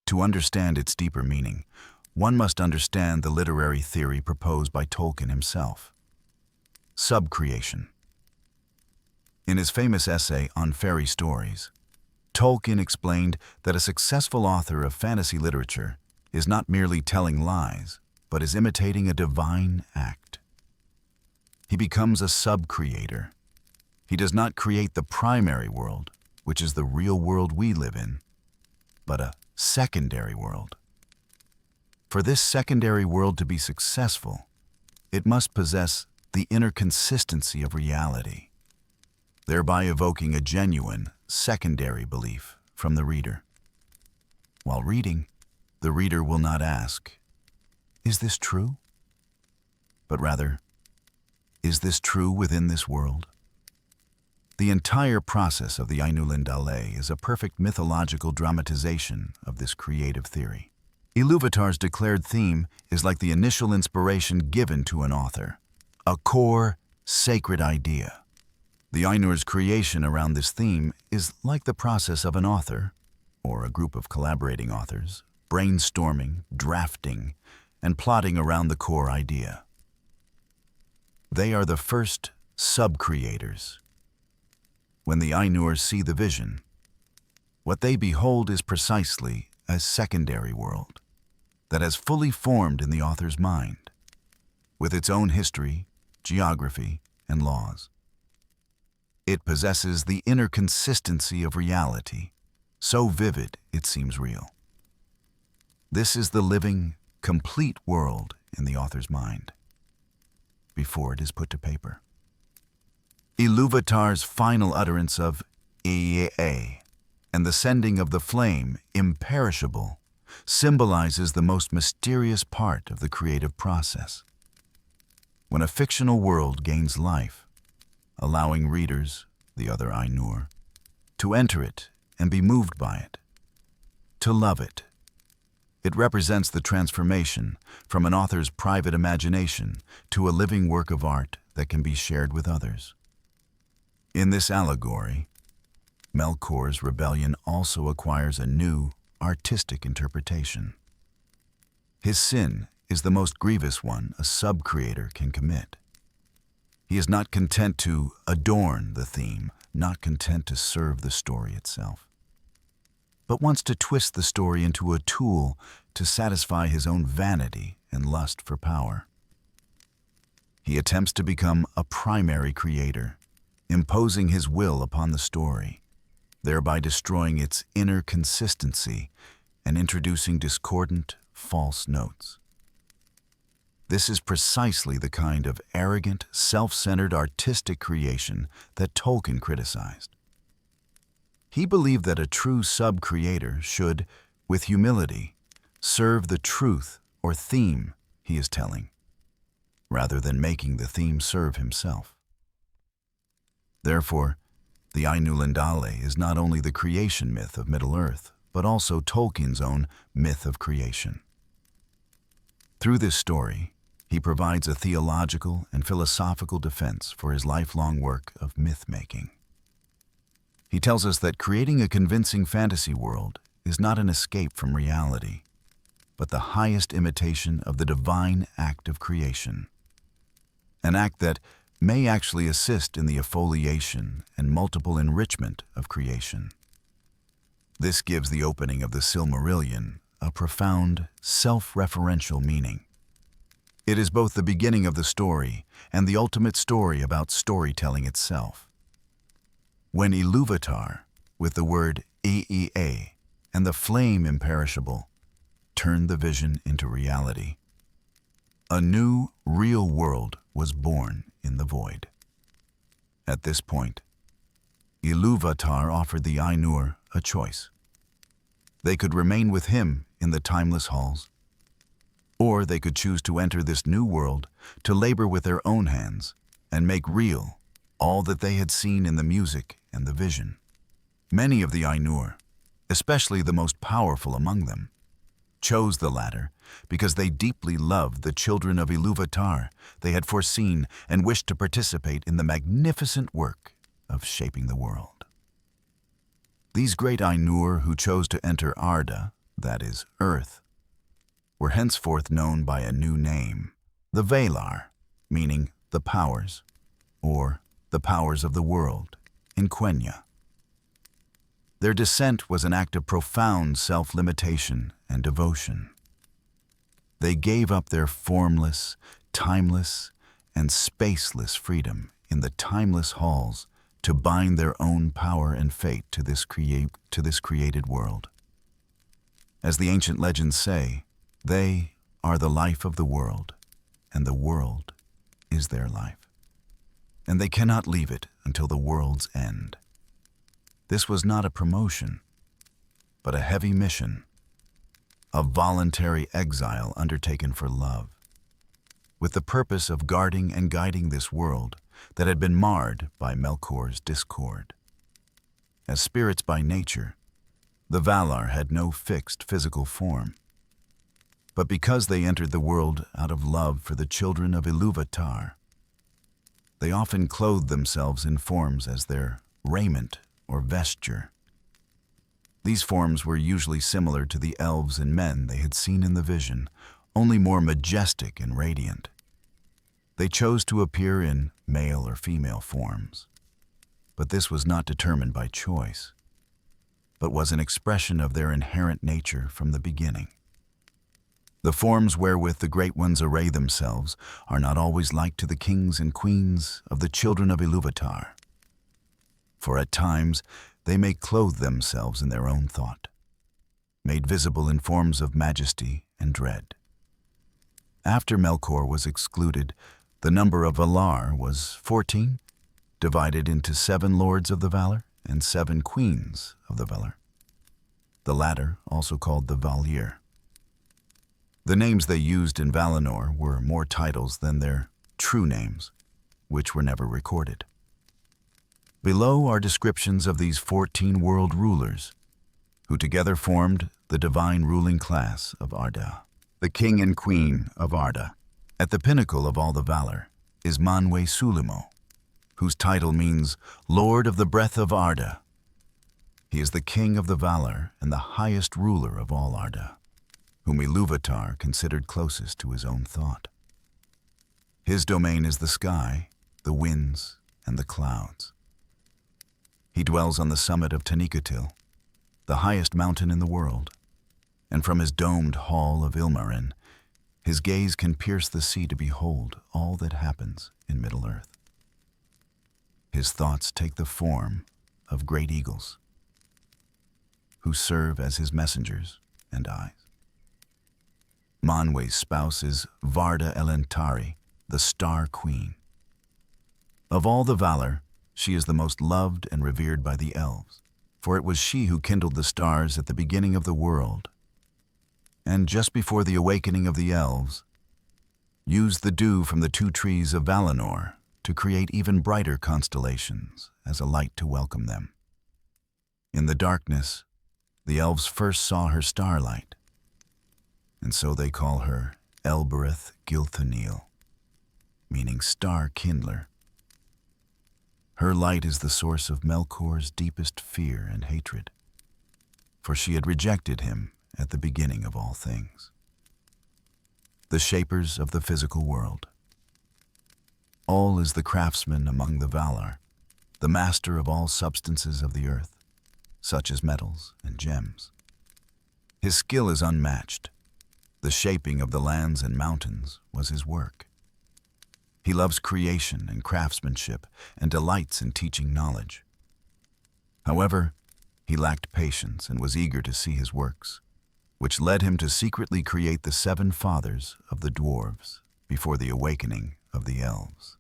To understand its deeper meaning, one must understand the literary theory proposed by Tolkien himself: subcreation. In his famous essay on fairy stories, Tolkien explained that a successful author of fantasy literature is not merely telling lies, but is imitating a divine act. He becomes a sub-creator. He does not create the primary world, which is the real world we live in, but a secondary world. For this secondary world to be successful, it must possess the inner consistency of reality, thereby evoking a genuine secondary belief from the reader. While reading, the reader will not ask, "Is this true?" but rather, "Is this true within this world?" The entire process of the Ainulindalë is a perfect mythological dramatization of this creative theory. Ilúvatar's declared theme is like the initial inspiration given to an author, a core, sacred idea. The Ainur's creation around this theme is like the process of an author, or a group of collaborating authors, brainstorming, drafting, and plotting around the core idea. They are the first sub-creators. When the Ainur see the vision, what they behold is precisely a secondary world that has fully formed in the author's mind, with its own history, geography, and laws. It possesses the inner consistency of reality, so vivid it seems real. This is the living, complete world in the author's mind, before it is put to paper. Ilúvatar's final utterance of "Ea" and the sending of the flame, imperishable, symbolizes the most mysterious part of the creative process. When a fictional world gains life, allowing readers, the other Ainur, to enter it and be moved by it, to love it, it represents the transformation from an author's private imagination to a living work of art that can be shared with others. In this allegory, Melkor's rebellion also acquires a new, artistic interpretation. His sin is the most grievous one a sub-creator can commit. He is not content to adorn the theme, not content to serve the story itself, but wants to twist the story into a tool to satisfy his own vanity and lust for power. He attempts to become a primary creator, imposing his will upon the story, thereby destroying its inner consistency and introducing discordant, false notes. This is precisely the kind of arrogant, self-centered artistic creation that Tolkien criticized. He believed that a true sub-creator should, with humility, serve the truth or theme he is telling, rather than making the theme serve himself. Therefore, the Ainulindale is not only the creation myth of Middle-earth, but also Tolkien's own myth of creation. Through this story, he provides a theological and philosophical defense for his lifelong work of myth-making. He tells us that creating a convincing fantasy world is not an escape from reality, but the highest imitation of the divine act of creation. An act that may actually assist in the effoliation and multiple enrichment of creation. This gives the opening of the Silmarillion a profound, self-referential meaning. It is both the beginning of the story and the ultimate story about storytelling itself. When Ilúvatar, with the word Ea and the flame imperishable, turned the vision into reality, a new, real world was born in the void. At this point, Ilúvatar offered the Ainur a choice. They could remain with him in the timeless halls, or they could choose to enter this new world to labor with their own hands and make real all that they had seen in the music and the vision. Many of the Ainur, especially the most powerful among them, chose the latter because they deeply loved the children of Ilúvatar they had foreseen and wished to participate in the magnificent work of shaping the world. These great Ainur who chose to enter Arda, that is, Earth, were henceforth known by a new name, the Valar, meaning the powers, or the powers of the world, in Quenya. Their descent was an act of profound self-limitation and devotion. They gave up their formless, timeless, and spaceless freedom in the timeless halls to bind their own power and fate to this created world. As the ancient legends say, they are the life of the world, and the world is their life. And they cannot leave it until the world's end. This was not a promotion, but a heavy mission, a voluntary exile undertaken for love, with the purpose of guarding and guiding this world that had been marred by Melkor's discord. As spirits by nature, the Valar had no fixed physical form. But because they entered the world out of love for the children of Ilúvatar, they often clothed themselves in forms as their raiment or vesture. These forms were usually similar to the elves and men they had seen in the vision, only more majestic and radiant. They chose to appear in male or female forms, but this was not determined by choice, but was an expression of their inherent nature from the beginning. The forms wherewith the Great Ones array themselves are not always like to the kings and queens of the children of Ilúvatar, for at times they may clothe themselves in their own thought, made visible in forms of majesty and dread. After Melkor was excluded, the number of Valar was 14, divided into 7 lords of the Valar and 7 queens of the Valar, the latter also called the Valir. The names they used in Valinor were more titles than their true names, which were never recorded. Below are descriptions of these 14 world rulers, who together formed the divine ruling class of Arda. The king and queen of Arda, at the pinnacle of all the Valar, is Manwe Sulimo, whose title means Lord of the Breath of Arda. He is the king of the Valar and the highest ruler of all Arda, whom Ilúvatar considered closest to his own thought. His domain is the sky, the winds, and the clouds. He dwells on the summit of Tanicatil, the highest mountain in the world, and from his domed hall of Ilmarin, his gaze can pierce the sea to behold all that happens in Middle-earth. His thoughts take the form of great eagles, who serve as his messengers and eyes. Manwe's spouse is Varda Elentari, the Star Queen. Of all the Valar, she is the most loved and revered by the elves, for it was she who kindled the stars at the beginning of the world, and just before the awakening of the elves, used the dew from the 2 trees of Valinor to create even brighter constellations as a light to welcome them. In the darkness, the elves first saw her starlight, and so they call her Elbereth Gilthanil, meaning star kindler. Her light is the source of Melkor's deepest fear and hatred, for she had rejected him at the beginning of all things. The shapers of the physical world. All is the craftsman among the Valar, the master of all substances of the earth, such as metals and gems. His skill is unmatched. The shaping of the lands and mountains was his work. He loves creation and craftsmanship and delights in teaching knowledge. However, he lacked patience and was eager to see his works, which led him to secretly create the 7 fathers of the dwarves before the awakening of the elves.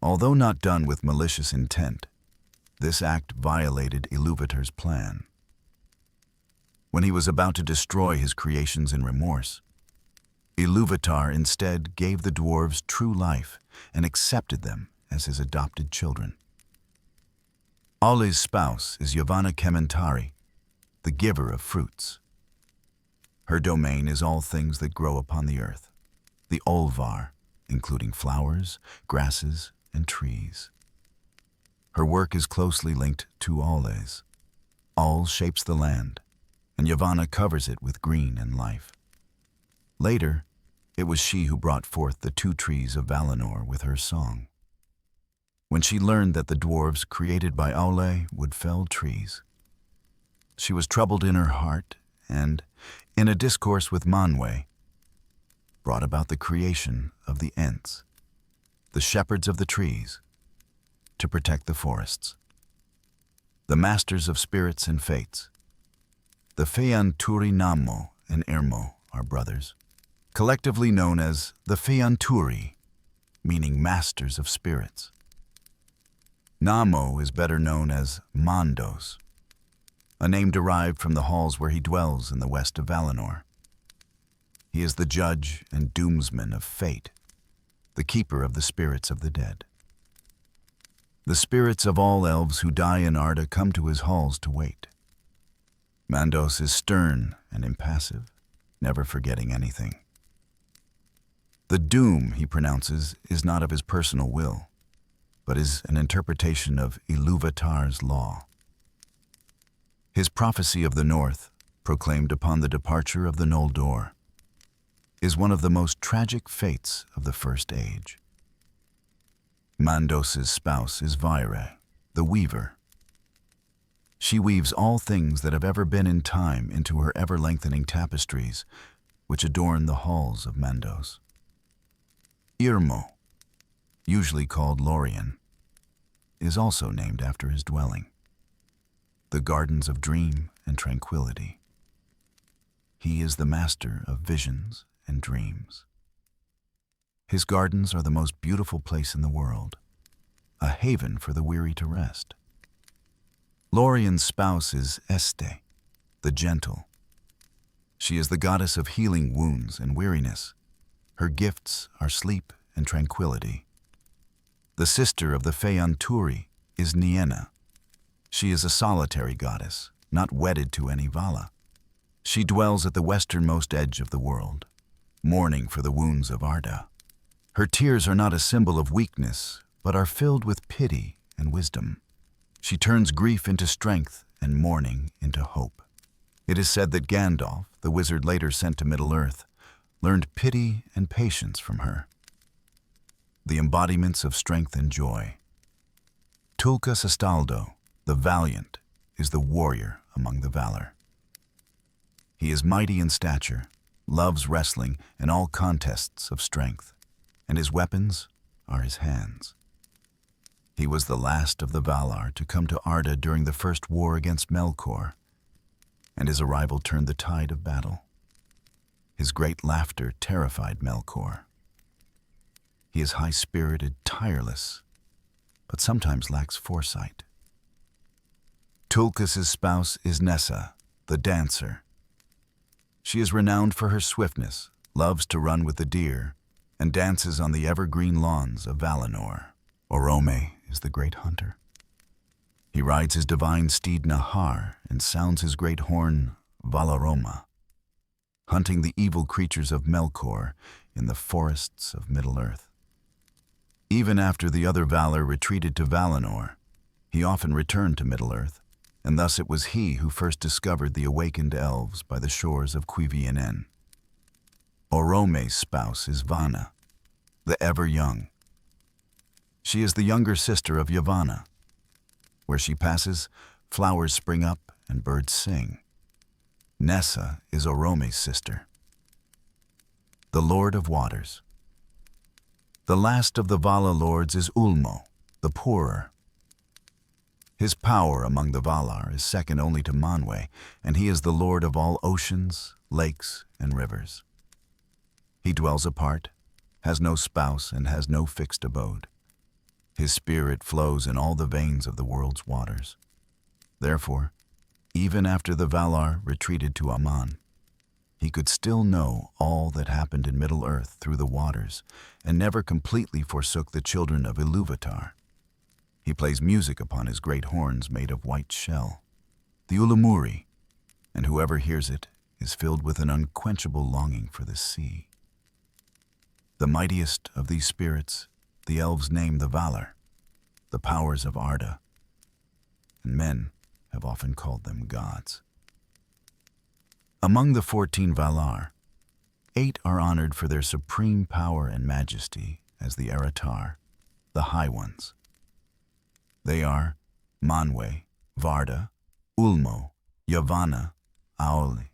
Although not done with malicious intent, this act violated Ilúvatar's plan. When he was about to destroy his creations in remorse, Ilúvatar instead gave the dwarves true life and accepted them as his adopted children. Ali's spouse is Yavanna Kementari, the giver of fruits. Her domain is all things that grow upon the earth, the Olvar, including flowers, grasses, and trees. Her work is closely linked to Aules. Aul shapes the land, and Yavanna covers it with green and life. Later, it was she who brought forth the 2 trees of Valinor with her song. When she learned that the dwarves created by Aule would fell trees, she was troubled in her heart and, in a discourse with Manwe, brought about the creation of the Ents, the shepherds of the trees, to protect the forests. The masters of spirits and fates. The Feanturi Namo and Ermo are brothers, collectively known as the Feanturi, meaning masters of spirits. Namo is better known as Mandos, a name derived from the halls where he dwells in the west of Valinor. He is the judge and doomsman of fate, the keeper of the spirits of the dead. The spirits of all elves who die in Arda come to his halls to wait. Mandos is stern and impassive, never forgetting anything. The doom he pronounces is not of his personal will, but is an interpretation of Ilúvatar's law. His prophecy of the North, proclaimed upon the departure of the Noldor, is one of the most tragic fates of the First Age. Mandos's spouse is Vaire, the weaver. She weaves all things that have ever been in time into her ever-lengthening tapestries, which adorn the halls of Mandos. Irmo, usually called Lorien, is also named after his dwelling, the Gardens of Dream and Tranquility. He is the master of visions and dreams. His gardens are the most beautiful place in the world, a haven for the weary to rest. Lorien's spouse is Este, the gentle. She is the goddess of healing wounds and weariness. Her gifts are sleep and tranquility. The sister of the Feanturi is Nienna. She is a solitary goddess, not wedded to any Vala. She dwells at the westernmost edge of the world, mourning for the wounds of Arda. Her tears are not a symbol of weakness, but are filled with pity and wisdom. She turns grief into strength and mourning into hope. It is said that Gandalf, the wizard later sent to Middle-earth, learned pity and patience from her. the embodiments of strength and joy. Tulkas Astaldo, the valiant, is the warrior among the valor. He is mighty in stature, loves wrestling and all contests of strength, and his weapons are his hands. He was the last of the Valar to come to Arda during the first war against Melkor, and his arrival turned the tide of battle. His great laughter terrified Melkor. He is high-spirited, tireless, but sometimes lacks foresight. Tulkas' spouse is Nessa, the dancer. She is renowned for her swiftness, loves to run with the deer, and dances on the evergreen lawns of Valinor. Orome is the great hunter. He rides his divine steed Nahar and sounds his great horn Valaroma, hunting the evil creatures of Melkor in the forests of Middle-earth. Even after the other Valar retreated to Valinor, he often returned to Middle-earth, and thus it was he who first discovered the awakened elves by the shores of Cuiviénen. Orome's spouse is Vana, the ever-young. She is the younger sister of Yavanna. Where she passes, flowers spring up and birds sing. Nessa is Orome's sister. The Lord of Waters. The last of the Vala lords is Ulmo, the poorer. His power among the Valar is second only to Manwë, and he is the lord of all oceans, lakes, and rivers. He dwells apart, has no spouse, and has no fixed abode. His spirit flows in all the veins of the world's waters. Therefore, even after the Valar retreated to Aman, he could still know all that happened in Middle-earth through the waters, and never completely forsook the children of Ilúvatar. He plays music upon his great horns made of white shell, the Ulamuri, and whoever hears it is filled with an unquenchable longing for the sea. The mightiest of these spirits the elves name the Valar, the powers of Arda, and men have often called them gods. Among the 14 Valar, 8 are honored for their supreme power and majesty as the Aratar, the High Ones. They are Manwë, Varda, Ulmo, Yavanna, Auli,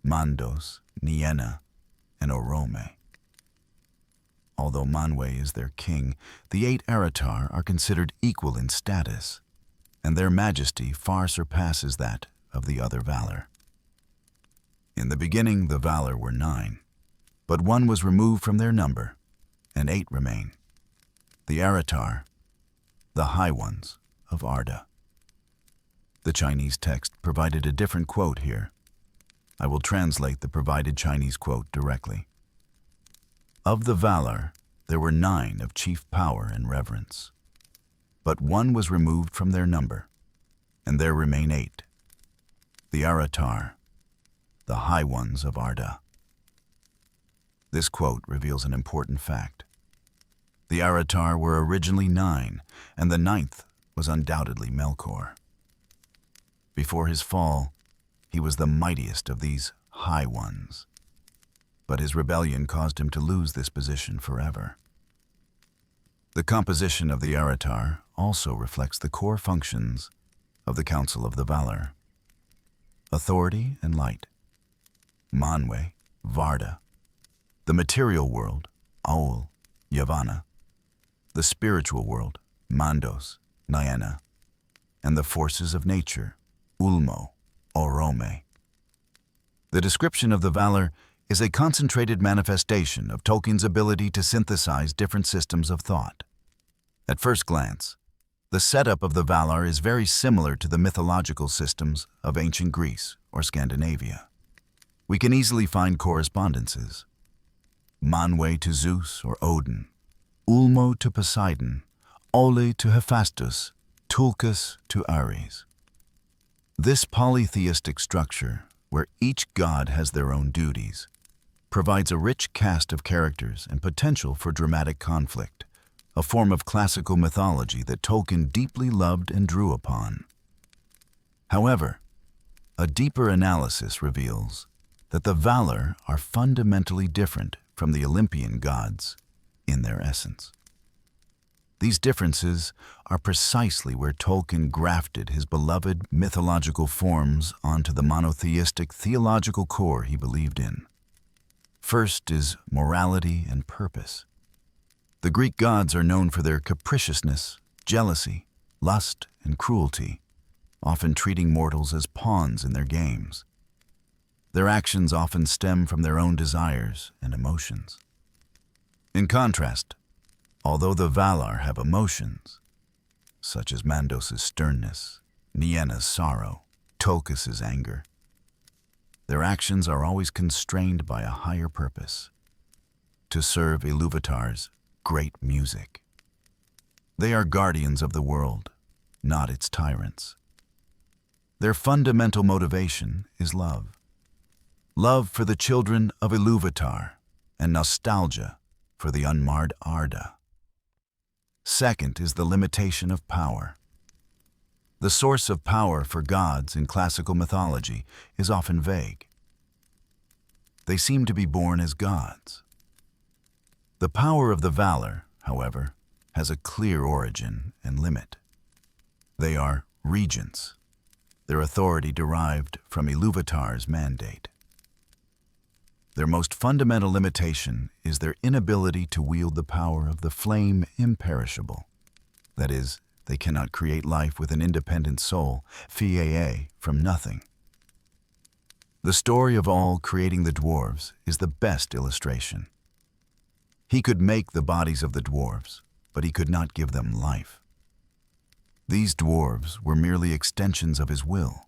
Mandos, Nienna, and Orome. Although Manwë is their king, the 8 Aratar are considered equal in status, and their majesty far surpasses that of the other Valar. In the beginning, the Valar were 9, but 1 was removed from their number, and 8 remain. The Aratar, the High Ones of Arda. The Chinese text provided a different quote here. I will translate the provided Chinese quote directly. Of the Valar, there were 9 of chief power and reverence, but 1 was removed from their number, and there remain 8. The Aratar, the High Ones of Arda. This quote reveals an important fact. The Aratar were originally 9, and the 9th was undoubtedly Melkor. Before his fall, he was the mightiest of these High Ones, but his rebellion caused him to lose this position forever. The composition of the Aratar also reflects the core functions of the Council of the Valar: authority and light, Manwë, Varda; the material world, Aul, Yavanna; the spiritual world, Mandos, Nienna; and the forces of nature, Ulmo, Orome. The description of the Valar is a concentrated manifestation of Tolkien's ability to synthesize different systems of thought. At first glance, the setup of the Valar is very similar to the mythological systems of ancient Greece or Scandinavia. We can easily find correspondences. Manwë to Zeus or Odin, Ulmo to Poseidon, Ole to Hephaestus, Tulkas to Ares. This polytheistic structure, where each god has their own duties, provides a rich cast of characters and potential for dramatic conflict, a form of classical mythology that Tolkien deeply loved and drew upon. However, a deeper analysis reveals that the Valar are fundamentally different from the Olympian gods in their essence. These differences are precisely where Tolkien grafted his beloved mythological forms onto the monotheistic theological core he believed in. First is morality and purpose. The Greek gods are known for their capriciousness, jealousy, lust, and cruelty, often treating mortals as pawns in their games. Their actions often stem from their own desires and emotions. In contrast, although the Valar have emotions, such as Mandos's sternness, Nienna's sorrow, Tulkas's anger, their actions are always constrained by a higher purpose, to serve Ilúvatar's great music. They are guardians of the world, not its tyrants. Their fundamental motivation is love. Love for the children of Ilúvatar and nostalgia for the unmarred Arda. Second is the limitation of power. The source of power for gods in classical mythology is often vague. They seem to be born as gods. The power of the Valar, however, has a clear origin and limit. They are regents, their authority derived from Ilúvatar's mandate. Their most fundamental limitation is their inability to wield the power of the flame imperishable. That is, they cannot create life with an independent soul, Fiaa, from nothing. The story of All creating the dwarves is the best illustration. He could make the bodies of the dwarves, but he could not give them life. These dwarves were merely extensions of his will,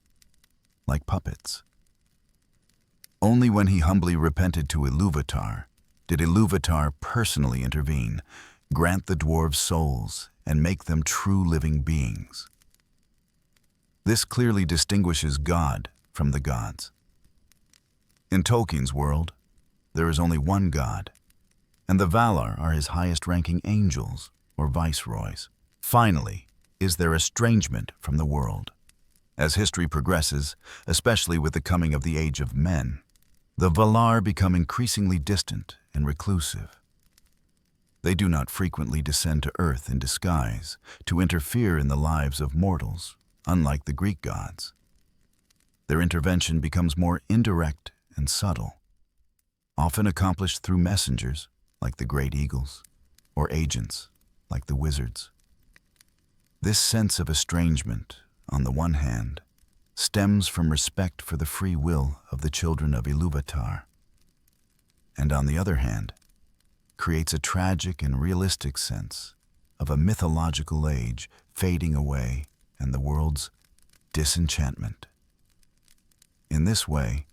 like puppets. Only when he humbly repented to Ilúvatar did Ilúvatar personally intervene, grant the dwarves souls, and make them true living beings. This clearly distinguishes God from the gods. In Tolkien's world, there is only one God, and the Valar are his highest-ranking angels or viceroys. Finally, is their estrangement from the world. As history progresses, especially with the coming of the Age of Men, the Valar become increasingly distant and reclusive. They do not frequently descend to earth in disguise to interfere in the lives of mortals, unlike the Greek gods. Their intervention becomes more indirect and subtle, often accomplished through messengers like the great eagles, or agents like the wizards. This sense of estrangement, on the one hand, stems from respect for the free will of the children of Ilúvatar, and on the other hand, creates a tragic and realistic sense of a mythological age fading away and the world's disenchantment. In this way,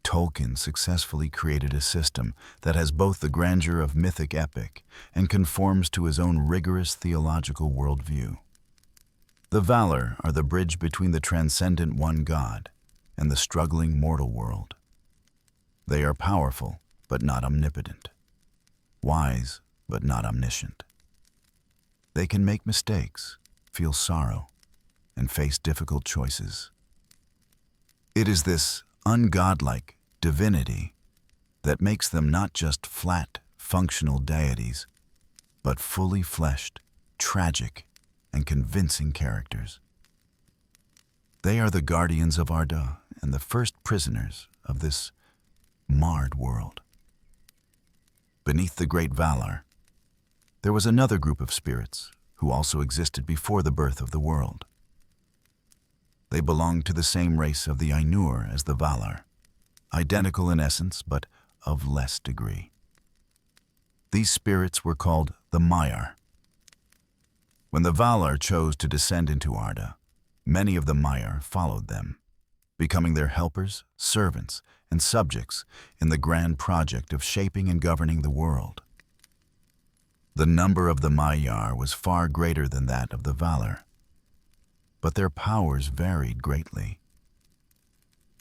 Tolkien successfully created a system that has both the grandeur of mythic epic and conforms to his own rigorous theological worldview. The Valar are the bridge between the transcendent one God and the struggling mortal world. They are powerful, but not omnipotent, wise, but not omniscient. They can make mistakes, feel sorrow, and face difficult choices. It is this ungodlike divinity that makes them not just flat, functional deities, but fully fleshed, tragic, and convincing characters. They are the guardians of Arda and the first prisoners of this marred world. Beneath the great Valar, there was another group of spirits who also existed before the birth of the world. They belonged to the same race of the Ainur as the Valar, identical in essence but of less degree. These spirits were called the Maiar. When the Valar chose to descend into Arda, many of the Maiar followed them, becoming their helpers, servants, and subjects in the grand project of shaping and governing the world. The number of the Maiar was far greater than that of the Valar, but their powers varied greatly.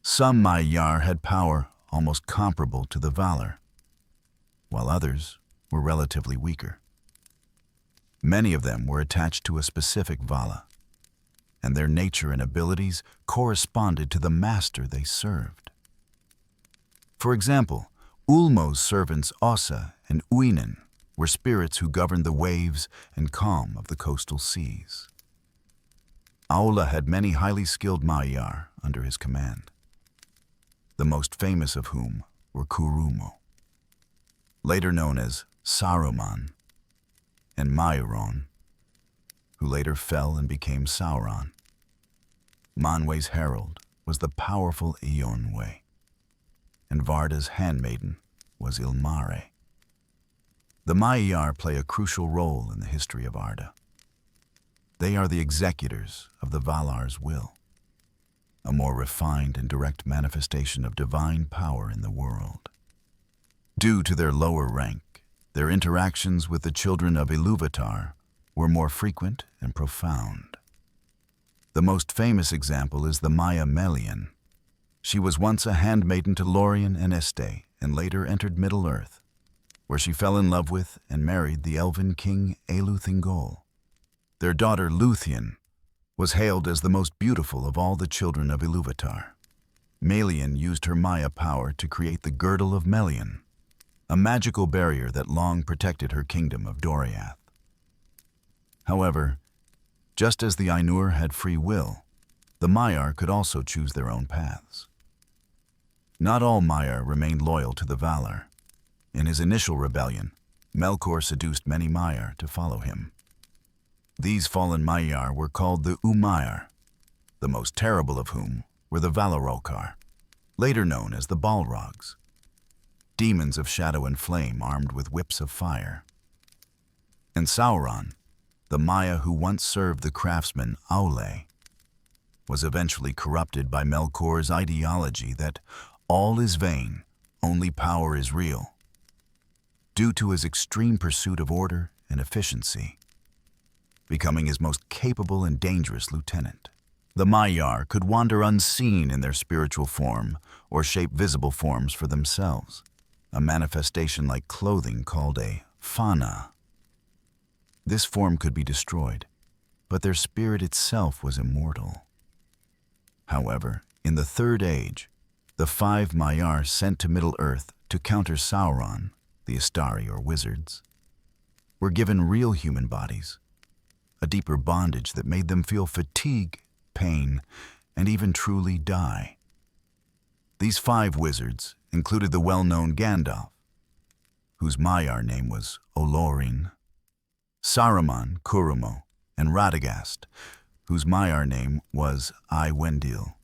Some Maiar had power almost comparable to the Valar, while others were relatively weaker. Many of them were attached to a specific Vala, and their nature and abilities corresponded to the master they served. For example, Ulmo's servants Ossa and Uinen were spirits who governed the waves and calm of the coastal seas. Aula had many highly skilled Maiar under his command, the most famous of whom were Kurumo, later known as Saruman, and Mairon, who later fell and became Sauron. Manwe's herald was the powerful Ionwe, and Varda's handmaiden was Ilmare. The Maiar play a crucial role in the history of Arda. They are the executors of the Valar's will, a more refined and direct manifestation of divine power in the world. Due to their lower rank, their interactions with the children of Ilúvatar were more frequent and profound. The most famous example is the Maia Melian. She was once a handmaiden to Lorien and Este, and later entered Middle-earth, where she fell in love with and married the elven king Eleuthingol. Their daughter Luthien was hailed as the most beautiful of all the children of Ilúvatar. Melian used her Maia power to create the Girdle of Melian, a magical barrier that long protected her kingdom of Doriath. However, just as the Ainur had free will, the Maiar could also choose their own paths. Not all Maiar remained loyal to the Valar. In his initial rebellion, Melkor seduced many Maiar to follow him. These fallen Maiar were called the Umair, the most terrible of whom were the Valorokar, later known as the Balrogs, demons of shadow and flame armed with whips of fire. And Sauron, the Maia who once served the craftsman Aule, was eventually corrupted by Melkor's ideology that all is vain, only power is real. Due to his extreme pursuit of order and efficiency, becoming his most capable and dangerous lieutenant. The Maiar could wander unseen in their spiritual form or shape visible forms for themselves, a manifestation like clothing called a fana. This form could be destroyed, but their spirit itself was immortal. However, in the Third Age, the 5 Maiar sent to Middle-earth to counter Sauron, the Istari or wizards, were given real human bodies, a deeper bondage that made them feel fatigue, pain, and even truly die. These 5 wizards included the well-known Gandalf, whose Maiar name was Olorin, Saruman, Kurumo, and Radagast, whose Maiar name was Iwendil.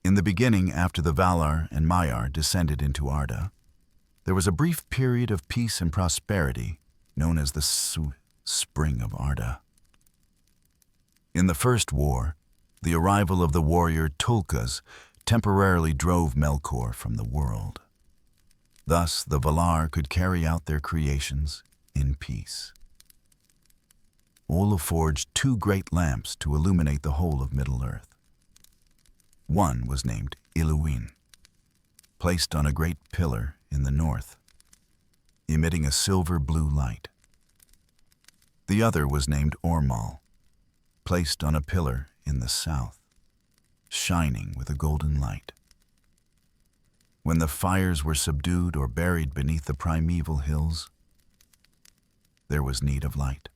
In the beginning, after the Valar and Maiar descended into Arda, there was a brief period of peace and prosperity known as the Spring of Arda. In the First War, the arrival of the warrior Tulkas temporarily drove Melkor from the world. Thus, the Valar could carry out their creations in peace. Ola forged 2 great lamps to illuminate the whole of Middle-earth. One was named Iluin, placed on a great pillar in the north, emitting a silver-blue light. The other was named Ormal, placed on a pillar in the south, shining with a golden light. When the fires were subdued or buried beneath the primeval hills, there was need of light.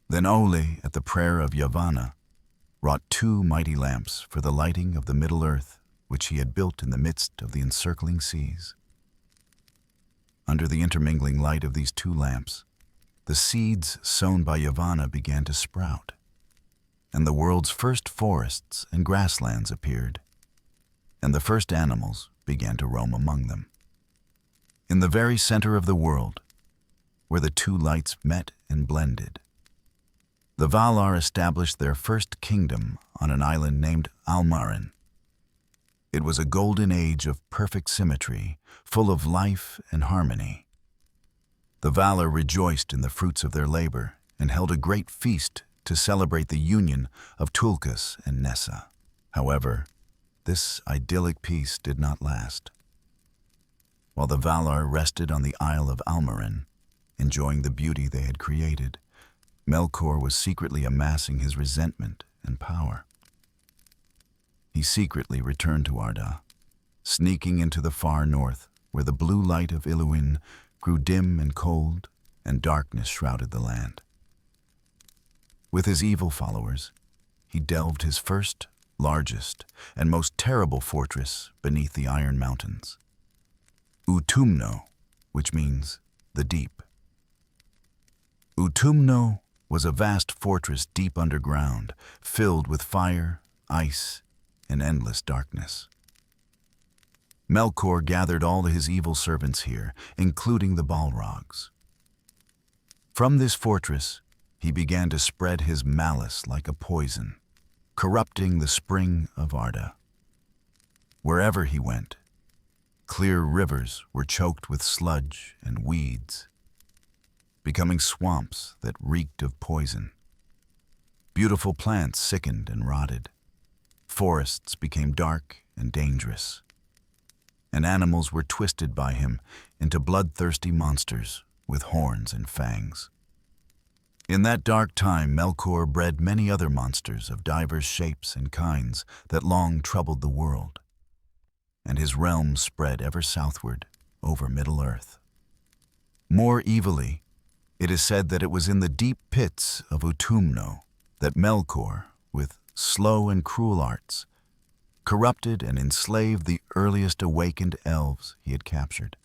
Then Ole, at the prayer of Yavanna, wrought 2 mighty lamps for the lighting of the Middle-earth, which he had built in the midst of the encircling seas. Under the intermingling light of these 2 lamps, the seeds sown by Yavanna began to sprout, and the world's first forests and grasslands appeared, and the first animals began to roam among them. In the very center of the world, where the 2 lights met and blended, the Valar established their first kingdom on an island named Almarin. It was a golden age of perfect symmetry, full of life and harmony. The Valar rejoiced in the fruits of their labor and held a great feast to celebrate the union of Tulkas and Nessa. However, this idyllic peace did not last. While the Valar rested on the Isle of Almarin, enjoying the beauty they had created, Melkor was secretly amassing his resentment and power. He secretly returned to Arda, sneaking into the far north, where the blue light of Iluin grew dim and cold, and darkness shrouded the land. With his evil followers, he delved his first, largest, and most terrible fortress beneath the Iron Mountains. Utumno, which means the deep. Utumno was a vast fortress deep underground, filled with fire, ice, and endless darkness. Melkor gathered all his evil servants here, including the Balrogs. From this fortress, he began to spread his malice like a poison, corrupting the spring of Arda. Wherever he went, clear rivers were choked with sludge and weeds, becoming swamps that reeked of poison. Beautiful plants sickened and rotted. Forests became dark and dangerous, and animals were twisted by him into bloodthirsty monsters with horns and fangs. In that dark time, Melkor bred many other monsters of divers shapes and kinds that long troubled the world, and his realm spread ever southward over Middle-earth. More evilly, it is said that it was in the deep pits of Utumno that Melkor, with slow and cruel arts, corrupted and enslaved the earliest awakened elves he had captured,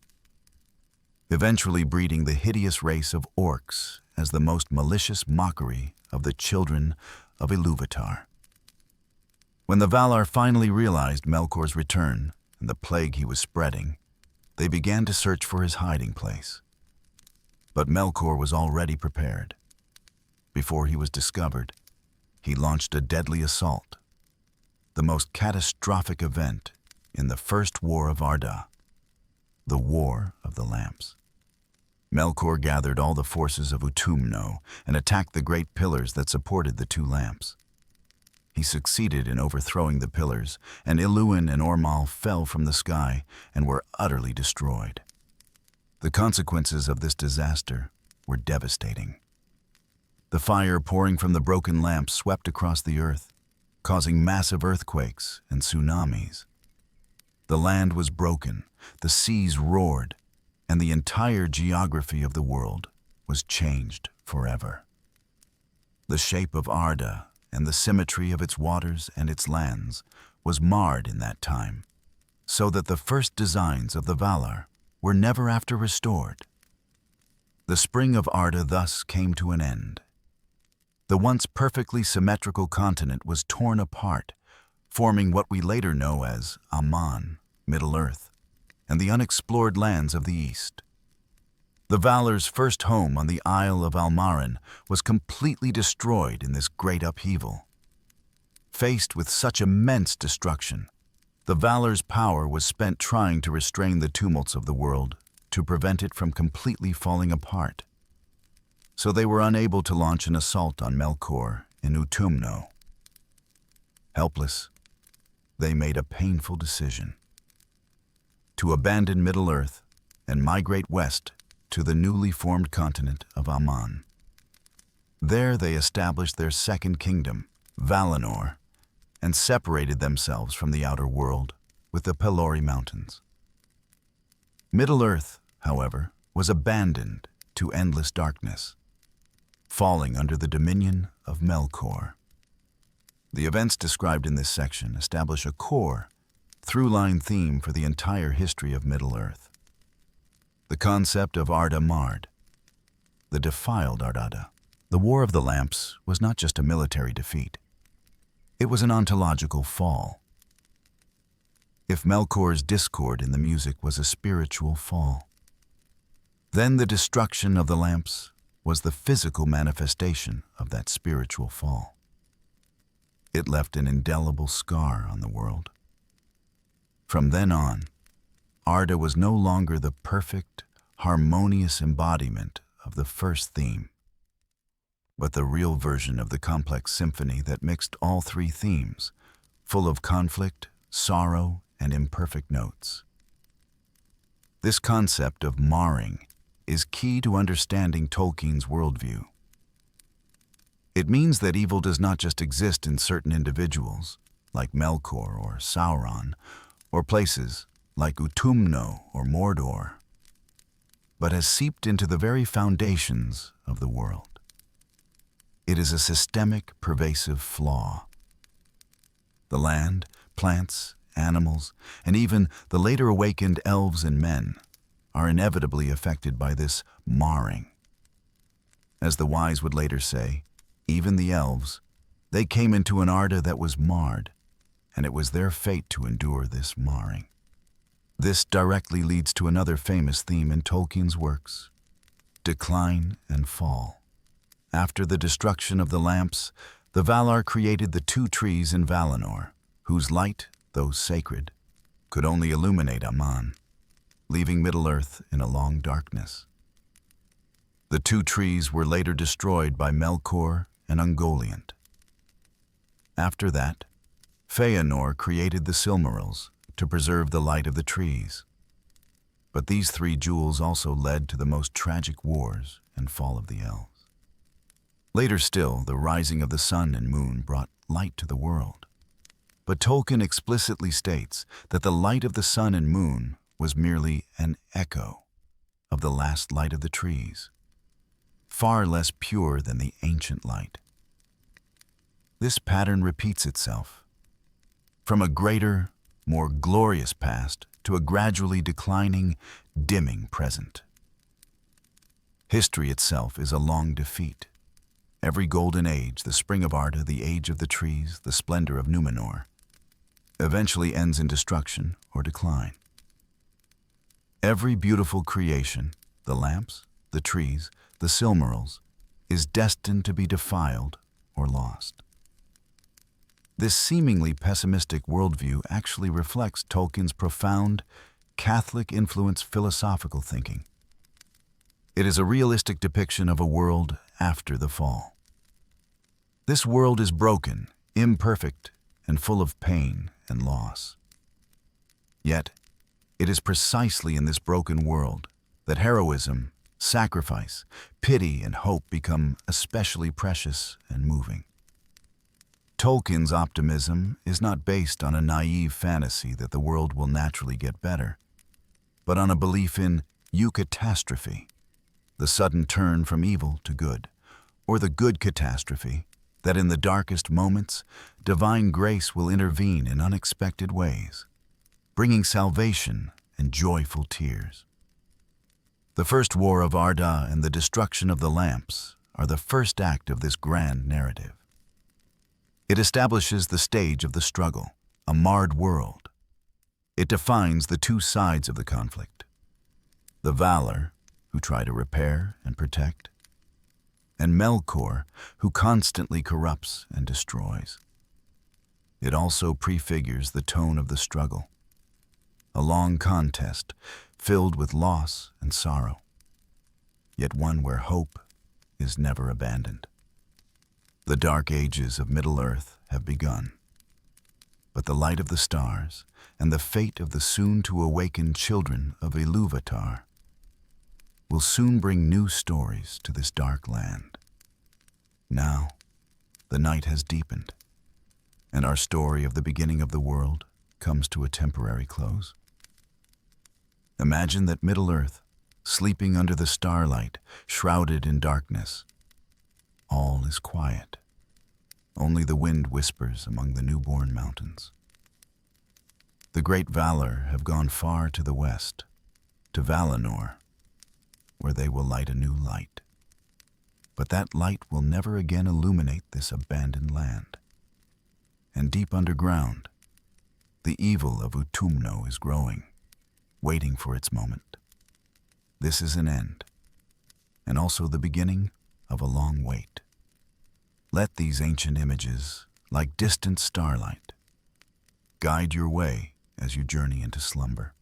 eventually breeding the hideous race of orcs as the most malicious mockery of the children of Ilúvatar. When the Valar finally realized Melkor's return and the plague he was spreading, they began to search for his hiding place. But Melkor was already prepared. Before he was discovered, he launched a deadly assault, the most catastrophic event in the First War of Arda, the War of the Lamps. Melkor gathered all the forces of Utumno and attacked the great pillars that supported the two lamps. He succeeded in overthrowing the pillars, and Iluin and Ormal fell from the sky and were utterly destroyed. The consequences of this disaster were devastating. The fire pouring from the broken lamps swept across the earth, causing massive earthquakes and tsunamis. The land was broken, the seas roared, and the entire geography of the world was changed forever. The shape of Arda and the symmetry of its waters and its lands was marred in that time, so that the first designs of the Valar were never after restored. The spring of Arda thus came to an end. The once perfectly symmetrical continent was torn apart, forming what we later know as Aman, Middle-earth, and the unexplored lands of the East. The Valar's first home on the Isle of Almarin was completely destroyed in this great upheaval. Faced with such immense destruction, the Valar's power was spent trying to restrain the tumults of the world, to prevent it from completely falling apart. So they were unable to launch an assault on Melkor in Utumno. Helpless, they made a painful decision: to abandon Middle-earth and migrate west to the newly formed continent of Aman. There they established their second kingdom, Valinor, and separated themselves from the outer world with the Pelori Mountains. Middle-earth, however, was abandoned to endless darkness, falling under the dominion of Melkor. The events described in this section establish a core, through-line theme for the entire history of Middle-earth. The concept of Arda Mard, the defiled Ardada. The War of the Lamps was not just a military defeat. It was an ontological fall. If Melkor's discord in the music was a spiritual fall, then the destruction of the lamps was the physical manifestation of that spiritual fall. It left an indelible scar on the world. From then on, Arda was no longer the perfect, harmonious embodiment of the first theme, but the real version of the complex symphony that mixed all three themes, full of conflict, sorrow, and imperfect notes. This concept of marring is key to understanding Tolkien's worldview. It means that evil does not just exist in certain individuals, like Melkor or Sauron, or places like Utumno or Mordor, but has seeped into the very foundations of the world. It is a systemic, pervasive flaw. The land, plants, animals, and even the later awakened elves and men are inevitably affected by this marring. As the wise would later say, even the elves, they came into an Arda that was marred, and it was their fate to endure this marring. This directly leads to another famous theme in Tolkien's works: decline and fall. After the destruction of the lamps, the Valar created the two trees in Valinor, whose light, though sacred, could only illuminate Aman, leaving Middle-earth in a long darkness. The two trees were later destroyed by Melkor and Ungoliant. After that, Feanor created the Silmarils to preserve the light of the trees. But these three jewels also led to the most tragic wars and fall of the elves. Later still, the rising of the sun and moon brought light to the world. But Tolkien explicitly states that the light of the sun and moon was merely an echo of the last light of the trees, far less pure than the ancient light. This pattern repeats itself, from a greater, more glorious past to a gradually declining, dimming present. History itself is a long defeat. Every golden age, the spring of Arda, the age of the trees, the splendor of Numenor, eventually ends in destruction or decline. Every beautiful creation, the lamps, the trees, the Silmarils, is destined to be defiled or lost. This seemingly pessimistic worldview actually reflects Tolkien's profound, Catholic-influenced philosophical thinking. It is a realistic depiction of a world after the fall. This world is broken, imperfect, and full of pain and loss. Yet, it is precisely in this broken world that heroism, sacrifice, pity, and hope become especially precious and moving. Tolkien's optimism is not based on a naive fantasy that the world will naturally get better, but on a belief in eucatastrophe, the sudden turn from evil to good, or the good catastrophe, that in the darkest moments, divine grace will intervene in unexpected ways, bringing salvation and joyful tears. The first war of Arda and the destruction of the lamps are the first act of this grand narrative. It establishes the stage of the struggle, a marred world. It defines the two sides of the conflict: the Valar, who try to repair and protect, and Melkor, who constantly corrupts and destroys. It also prefigures the tone of the struggle, a long contest filled with loss and sorrow, yet one where hope is never abandoned. The dark ages of Middle-earth have begun, but the light of the stars and the fate of the soon-to-awaken children of Ilúvatar will soon bring new stories to this dark land. Now, the night has deepened, and our story of the beginning of the world comes to a temporary close. Imagine that Middle-earth, sleeping under the starlight, shrouded in darkness. All is quiet. Only the wind whispers among the newborn mountains. The great Valar have gone far to the west, to Valinor, where they will light a new light. But that light will never again illuminate this abandoned land. And deep underground, the evil of Utumno is growing, waiting for its moment. This is an end, and also the beginning of a long wait. Let these ancient images, like distant starlight, guide your way as you journey into slumber.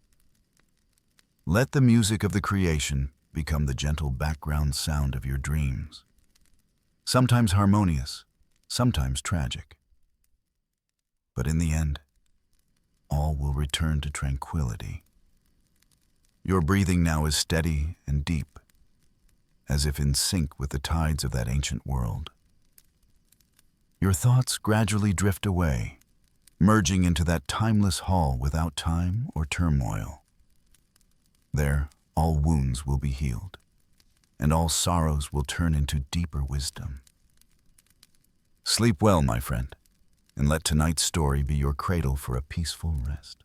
Let the music of the creation become the gentle background sound of your dreams, sometimes harmonious, sometimes tragic. But in the end, all will return to tranquility. Your breathing now is steady and deep, as if in sync with the tides of that ancient world. Your thoughts gradually drift away, merging into that timeless hall without time or turmoil. There, all wounds will be healed, and all sorrows will turn into deeper wisdom. Sleep well, my friend, and let tonight's story be your cradle for a peaceful rest.